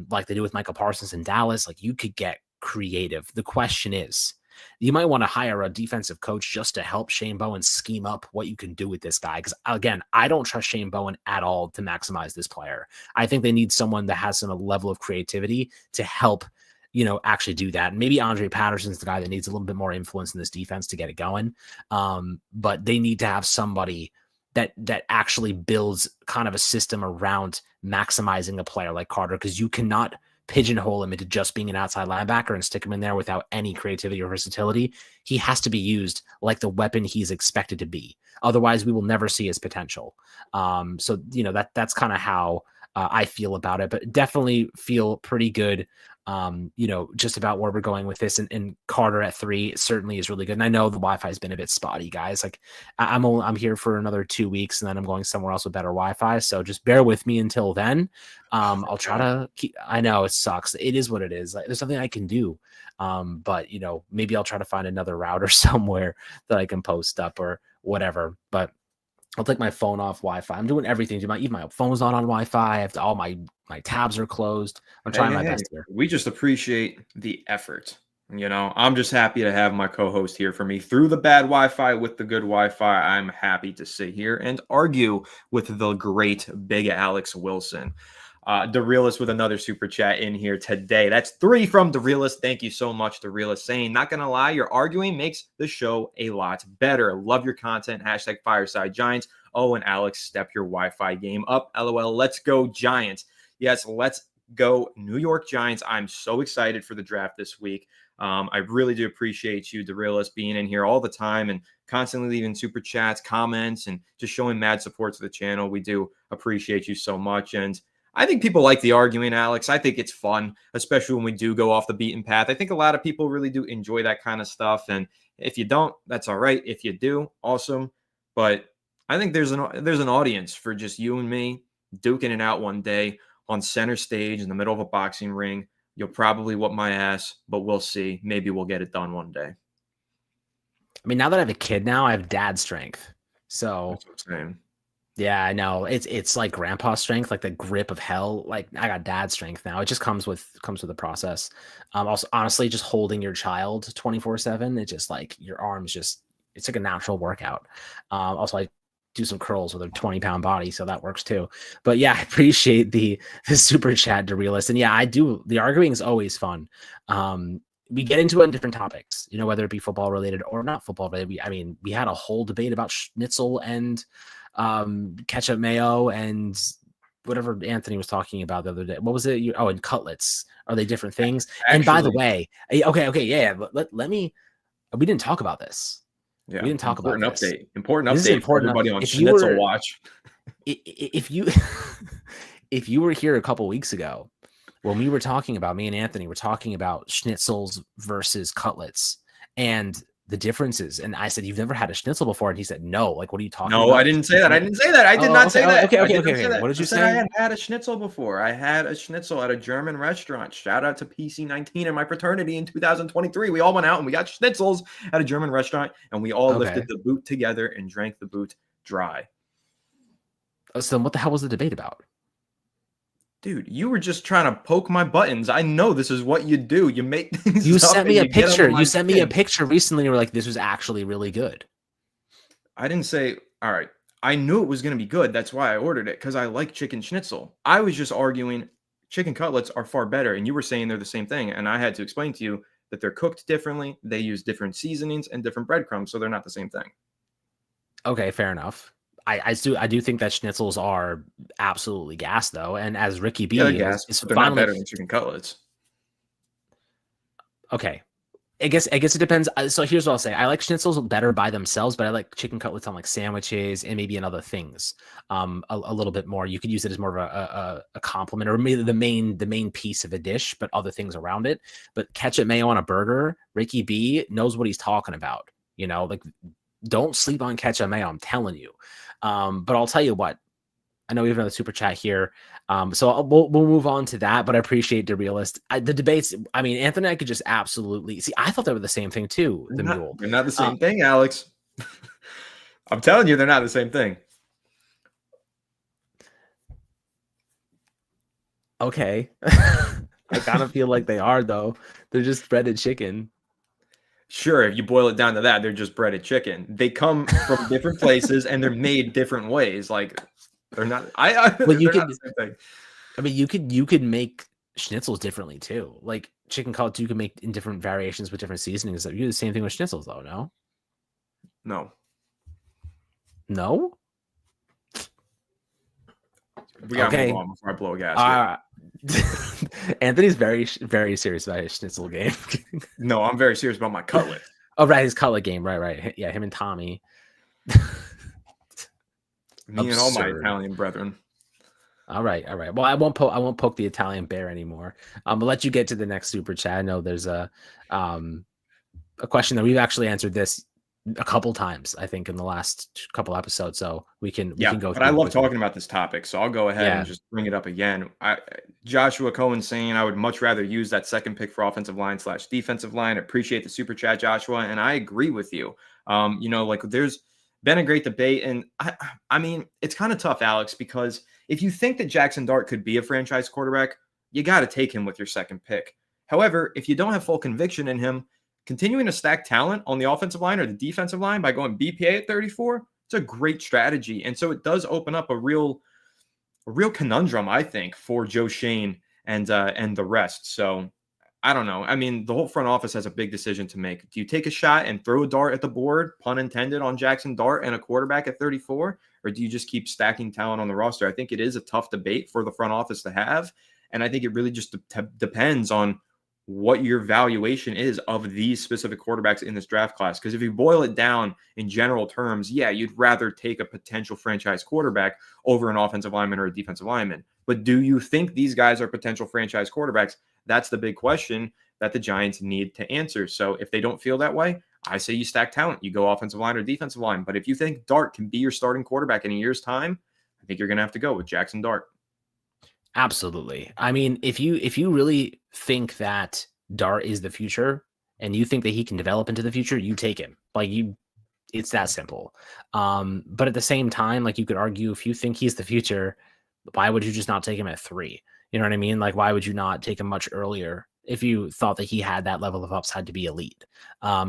like they do with Michael Parsons in Dallas. Like you could get creative. The question is, you might want to hire a defensive coach just to help Shane Bowen scheme up what you can do with this guy. Because again, I don't trust Shane Bowen at all to maximize this player. I think they need someone that has some level of creativity to help, actually do that. And maybe Andre Patterson's the guy that needs a little bit more influence in this defense to get it going. But they need to have somebody that actually builds kind of a system around maximizing a player like Carter, because you cannot pigeonhole him into just being an outside linebacker and stick him in there without any creativity or versatility. He has to be used like the weapon he's expected to be. Otherwise, we will never see his potential. So that's kind of how I feel about it, but definitely feel pretty good just about where we're going with this. And Carter at 3 certainly is really good. And I know the Wi-Fi has been a bit spotty, guys. Like I'm here for another 2 weeks, and then I'm going somewhere else with better Wi-Fi. So just bear with me until then. I'll try to keep. I know it sucks. It is what it is. Like, there's nothing I can do. But maybe I'll try to find another router somewhere that I can post up or whatever. But I'll take my phone off Wi-Fi. I'm doing everything. Even my phone's not on Wi-Fi. I have all my tabs are closed. I'm trying my best here. We just appreciate the effort. I'm just happy to have my co-host here for me through the bad Wi-Fi with the good Wi-Fi. I'm happy to sit here and argue with the great big Alex Wilson. The Realist with another super chat in here today. That's 3 from The Realist. Thank you so much, The Realist, saying, not going to lie, your arguing makes the show a lot better. Love your content. Hashtag Fireside Giants. Oh, and Alex, step your Wi-Fi game up. LOL. Let's go Giants. Yes, let's go New York Giants. I'm so excited for the draft this week. I really do appreciate you, The Realist, being in here all the time and constantly leaving super chats, comments, and just showing mad support to the channel. We do appreciate you so much. And I think people like the arguing, Alex. I think it's fun, especially when we do go off the beaten path. I think a lot of people really do enjoy that kind of stuff. And if you don't, that's all right. If you do, awesome. But I think there's an audience for just you and me duking it out one day on center stage in the middle of a boxing ring. You'll probably whoop my ass, but we'll see. Maybe we'll get it done one day. I mean, now that I have a kid now, I have dad strength. So that's what I'm saying. Yeah, I know. It's like grandpa strength, like the grip of hell. Like I got dad strength now. It just comes with the process. Also, honestly, just holding your child 24/7, it's just like your arms it's like a natural workout. Also, I do some curls with a 20-pound body, so that works too. But yeah, I appreciate the super chat, to Realist. And yeah, I do. The arguing is always fun. We get into it in different topics, whether it be football related or not football related. We had a whole debate about schnitzel and ketchup mayo and whatever Anthony was talking about the other day. What was it? And cutlets. Are they different things? Actually, and by the way, okay, yeah. Let me. We didn't talk about this. Yeah, we didn't talk about this. Important update for everybody on Schnitzel Watch. If you were here a couple weeks ago when we were talking about, me and Anthony were talking about schnitzels versus cutlets and the differences, and I said, "You've never had a schnitzel before," and he said, "No." Like, what are you talking about? No, I didn't say that. I did not say that. Okay. What did you say? I had a schnitzel before. I had a schnitzel at a German restaurant. Shout out to PC19 and my fraternity in 2023. We all went out and we got schnitzels at a German restaurant, and we all lifted the boot together and drank the boot dry. So then what the hell was the debate about? Dude, you were just trying to poke my buttons. I know this is what you do. You make things. You sent me a picture. You sent me a picture recently. You were like, "This was actually really good." I didn't say, all right. I knew it was going to be good. That's why I ordered it, because I like chicken schnitzel. I was just arguing chicken cutlets are far better. And you were saying they're the same thing. And I had to explain to you that they're cooked differently. They use different seasonings and different breadcrumbs. So they're not the same thing. Okay, fair enough. I do think that schnitzels are absolutely gas, though, and as Ricky B, they're not better than chicken cutlets. Okay, I guess it depends. So here's what I'll say: I like schnitzels better by themselves, but I like chicken cutlets on like sandwiches and maybe in other things a little bit more. You could use it as more of a compliment or maybe the main piece of a dish, but other things around it. But ketchup mayo on a burger, Ricky B knows what he's talking about. Like, don't sleep on ketchup mayo. I'm telling you. But I'll tell you what, I know we have another super chat here. So we'll move on to that, but I appreciate the Realist. The debates, Anthony and I could just absolutely see. I thought they were the same thing too. Mule. They're not the same thing, Alex. I'm telling you, they're not the same thing. Okay. I kind of feel like they are, though. They're just breaded chicken. Sure, if you boil it down to that, they're just breaded chicken. They come from different places and they're made different ways. Like, they're not. Well, you could. You could make schnitzels differently too. Like chicken cutlets, you can make in different variations with different seasonings. You do the same thing with schnitzels, though. No. We gotta move on before I blow a gas. Anthony's very, very serious about his schnitzel game. No, I'm very serious about my cutlet. Oh, right, his cutlet game. Right. Yeah, him and Tommy. Me and all my Italian brethren. All right. Well, I won't poke the Italian bear anymore. I'll let you get to the next super chat. I know there's a question that we've actually answered this a couple times, I think, in the last couple episodes. So we can go but I through it love quickly. talking about this topic, so I'll go ahead and Yeah. just bring it up again. Joshua Cohen saying I would much rather use that second pick for offensive line / defensive line. Appreciate the super chat, Joshua, and I agree with you. Like there's been a great debate, and I mean it's kind of tough, Alex, because if you think that Jaxson Dart could be a franchise quarterback, you got to take him with your second pick. However, if you don't have full conviction in him, continuing to stack talent on the offensive line or the defensive line by going BPA at 34, it's a great strategy. And so it does open up a real conundrum, I think, for Joe Schoen and the rest. So I don't know. I mean, the whole front office has a big decision to make. Do you take a shot and throw a dart at the board, pun intended, on Jaxson Dart and a quarterback at 34? Or do you just keep stacking talent on the roster? I think it is a tough debate for the front office to have. And I think it really just depends on what your valuation is of these specific quarterbacks in this draft class. Because if you boil it down in general terms, yeah, you'd rather take a potential franchise quarterback over an offensive lineman or a defensive lineman. But do you think these guys are potential franchise quarterbacks? That's the big question that the Giants need to answer. So if they don't feel that way, I say you stack talent. You go offensive line or defensive line. But if you think Dart can be your starting quarterback in a year's time, I think you're going to have to go with Jaxson Dart. Absolutely. I mean, if you really think that Dart is the future and you think that he can develop into the future, you take him. It's that simple. But at the same time, like, you could argue, if you think he's the future, why would you just not take him at 3? You know what I mean? Like, why would you not take him much earlier if you thought that he had that level of upside to be elite?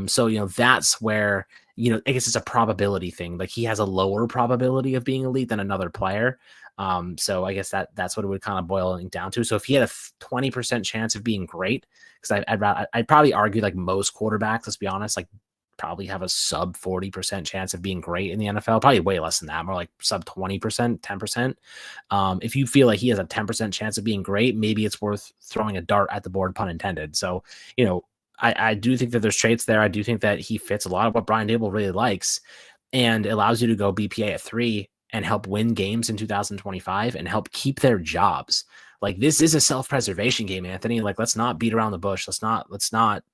So, that's where, I guess it's a probability thing. Like, he has a lower probability of being elite than another player. So I guess that's what it would kind of boil down to. So if he had a 20% chance of being great, because I'd probably argue, like, most quarterbacks, let's be honest, like, probably have a sub 40% chance of being great in the NFL, probably way less than that, more like sub 20%, 10%. If you feel like he has a 10% chance of being great, maybe it's worth throwing a dart at the board, pun intended. So, I do think that there's traits there. I do think that he fits a lot of what Brian Daboll really likes, and allows you to go BPA at 3 and help win games in 2025 and help keep their jobs. Like, this is a self-preservation game, Anthony. Like, let's not beat around the bush. Let's not,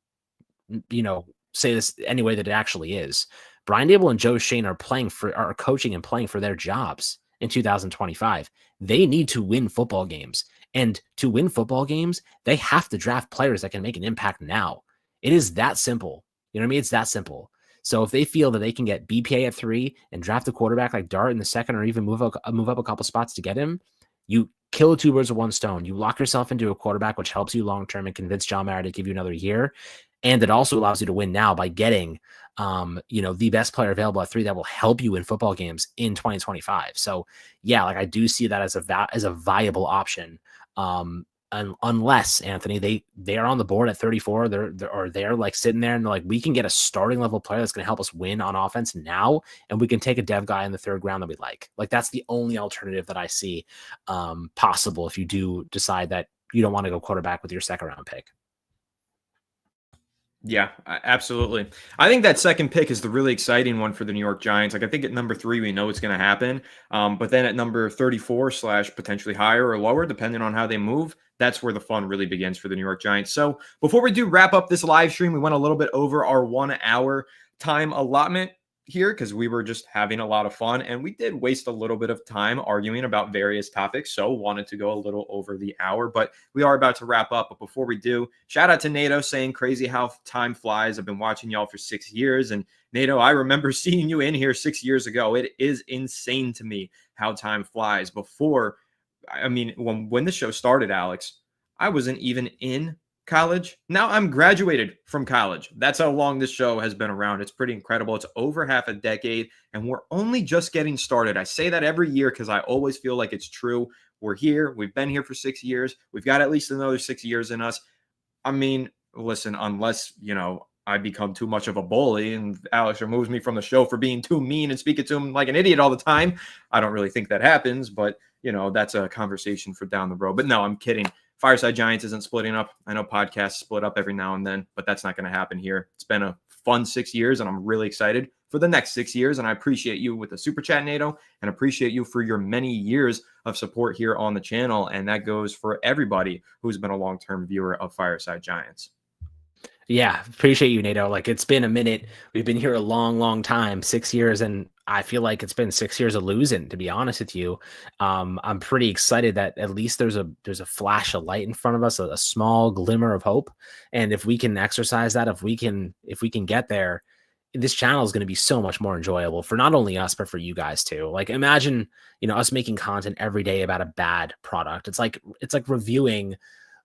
say this any way that it actually is. Brian Daboll and Joe Schoen are coaching and playing for their jobs in 2025. They need to win football games. And to win football games, they have to draft players that can make an impact now. It is that simple. You know what I mean? It's that simple. So if they feel that they can get BPA at 3 and draft a quarterback like Dart in the second, or even move up a couple spots to get him, you kill 2 birds with 1 stone. You lock yourself into a quarterback, which helps you long-term and convince John Mara to give you another year. And it also allows you to win now by getting, the best player available at 3 that will help you in football games in 2025. So yeah, like, I do see that as a viable option. Unless, Anthony, they are on the board at 34, they're like sitting there and they're like, we can get a starting level player that's going to help us win on offense now, and we can take a dev guy in the 3rd round that we like. Like, that's the only alternative that I see possible if you do decide that you don't want to go quarterback with your 2nd round pick. Yeah, absolutely. I think that second pick is the really exciting one for the New York Giants. Like, I think at number 3, we know it's going to happen. But then at number 34 / potentially higher or lower, depending on how they move, that's where the fun really begins for the New York Giants. So before we do wrap up this live stream, we went a little bit over our 1 hour time allotment here because we were just having a lot of fun, and we did waste a little bit of time arguing about various topics, so wanted to go a little over the hour, but we are about to wrap up. But before we do, shout out to NATO saying, crazy how time flies. I've been watching y'all for 6 years, and NATO, I remember seeing you in here 6 years ago. It is insane to me how time flies. Before, I mean, when the show started, Alex, I wasn't even in college. Now I'm graduated from college. That's how long this show has been around. It's pretty incredible. It's over half a decade, and we're only just getting started. I say that every year because I always feel like it's true. We're here. We've been here for 6 years. We've got at least another 6 years in us. I mean, listen, unless, I become too much of a bully and Alex removes me from the show for being too mean and speaking to him like an idiot all the time. I don't really think that happens, but, that's a conversation for down the road. But no, I'm kidding. Fireside Giants isn't splitting up. I know podcasts split up every now and then, but that's not going to happen here. It's been a fun 6 years, and I'm really excited for the next 6 years. And I appreciate you with the super chat, NATO, and appreciate you for your many years of support here on the channel. And that goes for everybody who's been a long-term viewer of Fireside Giants. Yeah, appreciate you, NATO. Like, it's been a minute. We've been here a long, long time, 6 years, and I feel like it's been 6 years of losing, to be honest with you. I'm pretty excited that at least there's a flash of light in front of us, a small glimmer of hope. And if we can exercise that, if we can get there, this channel is going to be so much more enjoyable for not only us, but for you guys too. Like, imagine, us making content every day about a bad product. It's like reviewing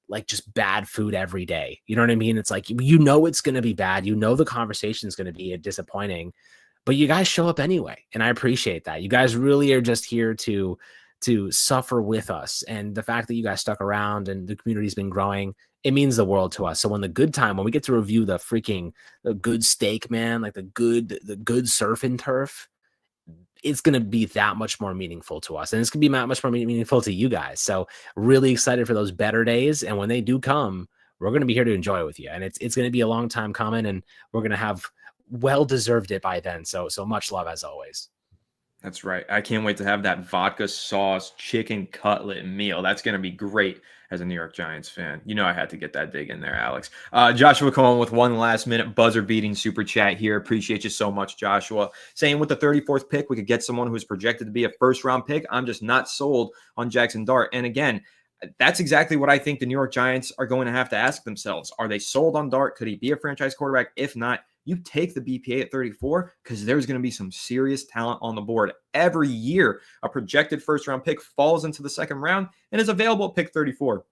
like just bad food every day. You know what I mean? It's like, it's going to be bad. The conversation is going to be disappointing, but you guys show up anyway. And I appreciate that. You guys really are just here to suffer with us. And the fact that you guys stuck around and the community's been growing, it means the world to us. So when we get to review the good steak, man, like the good surf and turf, it's going to be that much more meaningful to us. And it's going to be that much more meaningful to you guys. So really excited for those better days. And when they do come, we're going to be here to enjoy it with you. And it's going to be a long time coming, and we're going to have well-deserved it by then. So much love as always. That's right. I can't wait to have that vodka sauce chicken cutlet meal. That's going to be great as a New York Giants fan. I had to get that dig in there, Alex. Joshua Cohen with one last-minute buzzer-beating super chat here. Appreciate you so much, Joshua. Saying with the 34th pick, we could get someone who's projected to be a first-round pick. I'm just not sold on Jaxson Dart. And again, that's exactly what I think the New York Giants are going to have to ask themselves. Are they sold on Dart? Could he be a franchise quarterback? If not, you take the BPA at 34 because there's going to be some serious talent on the board. Every year, a projected first-round pick falls into the second round and is available at pick 34.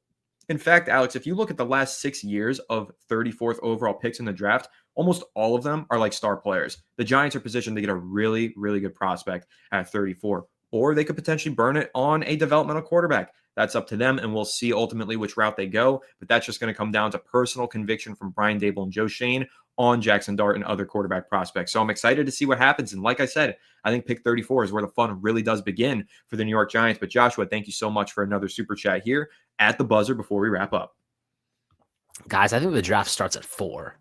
In fact, Alex, if you look at the last 6 years of 34th overall picks in the draft, almost all of them are like star players. The Giants are positioned to get a really, really good prospect at 34, or they could potentially burn it on a developmental quarterback. That's up to them, and we'll see ultimately which route they go, but that's just going to come down to personal conviction from Brian Daboll and Joe Schoen on Jaxson Dart and other quarterback prospects. So I'm excited to see what happens. And like I said, I think pick 34 is where the fun really does begin for the New York Giants. But Joshua, thank you so much for another super chat here at the buzzer before we wrap up. Guys, I think the draft starts at 4.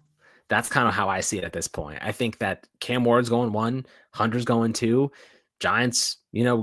That's kind of how I see it at this point. I think that Cam Ward's going 1, Hunter's going 2. Giants,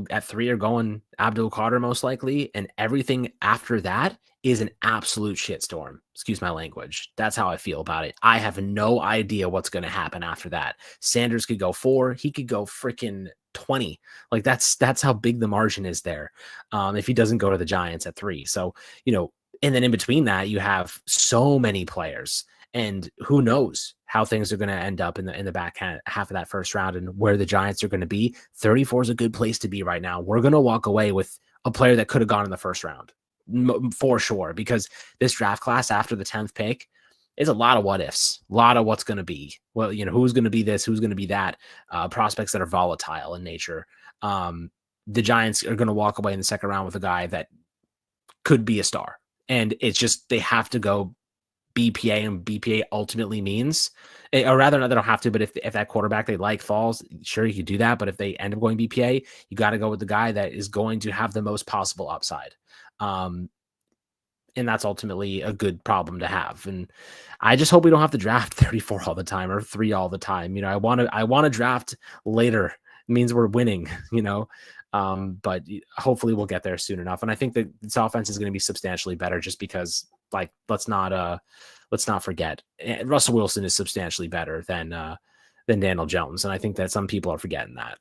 at 3 are going Abdul Carter most likely, and everything after that is an absolute shitstorm. Excuse my language. That's how I feel about it. I have no idea what's going to happen after that. Sanders could go 4. He could go freaking 20. Like that's how big the margin is there. If he doesn't go to the Giants at 3. So, and then in between that, you have so many players, and who knows how things are going to end up in the back half of that first round and where the Giants are going to be. 34 is a good place to be right now. We're going to walk away with a player that could have gone in the first round for sure, because this draft class after the 10th pick is a lot of what ifs, a lot of what's going to be. Well, who's going to be this, who's going to be that, prospects that are volatile in nature. The Giants are going to walk away in the second round with a guy that could be a star. And it's just, they have to go BPA, and BPA ultimately means, or rather, no, they don't have to, but if that quarterback they like falls, sure, you could do that. But if they end up going BPA, you got to go with the guy that is going to have the most possible upside. And that's ultimately a good problem to have. And I just hope we don't have to draft 34 all the time or 3 all the time. I want to draft later. It means we're winning, but hopefully we'll get there soon enough. And I think that this offense is going to be substantially better just because, like, let's not forget, Russell Wilson is substantially better than Daniel Jones. And I think that some people are forgetting that.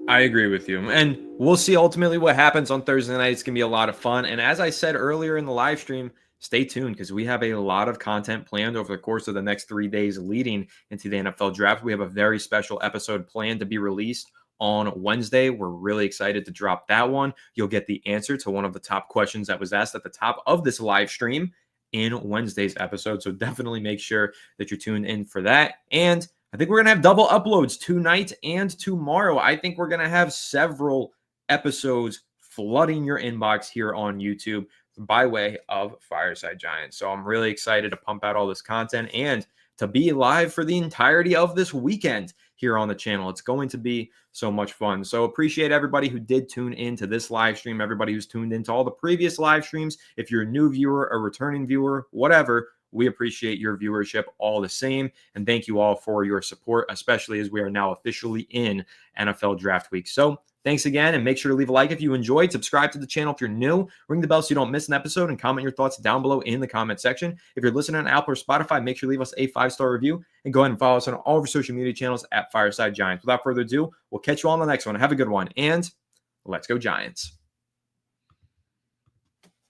I agree with you. And we'll see ultimately what happens on Thursday night. It's going to be a lot of fun. And as I said earlier in the live stream, stay tuned because we have a lot of content planned over the course of the next 3 days leading into the NFL draft. We have a very special episode planned to be released on Wednesday. We're really excited to drop that one. You'll get the answer to one of the top questions that was asked at the top of this live stream in Wednesday's episode. So definitely make sure that you're tuned in for that. And I think we're going to have double uploads tonight and tomorrow. I think we're going to have several episodes flooding your inbox here on YouTube by way of Fireside Giants. So I'm really excited to pump out all this content and to be live for the entirety of this weekend here on the channel. It's going to be so much fun. So appreciate everybody who did tune into this live stream, everybody who's tuned into all the previous live streams. If you're a new viewer, a returning viewer, whatever, We appreciate your viewership all the same. And thank you all for your support, especially as we are now officially in NFL Draft Week. So thanks again, and make sure to leave a like if you enjoyed. Subscribe to the channel if you're new. Ring the bell so you don't miss an episode, and comment your thoughts down below in the comment section. If you're listening on Apple or Spotify, make sure to leave us a 5-star review, and go ahead and follow us on all of our social media channels at Fireside Giants. Without further ado, we'll catch you all on the next one. Have a good one, and let's go Giants.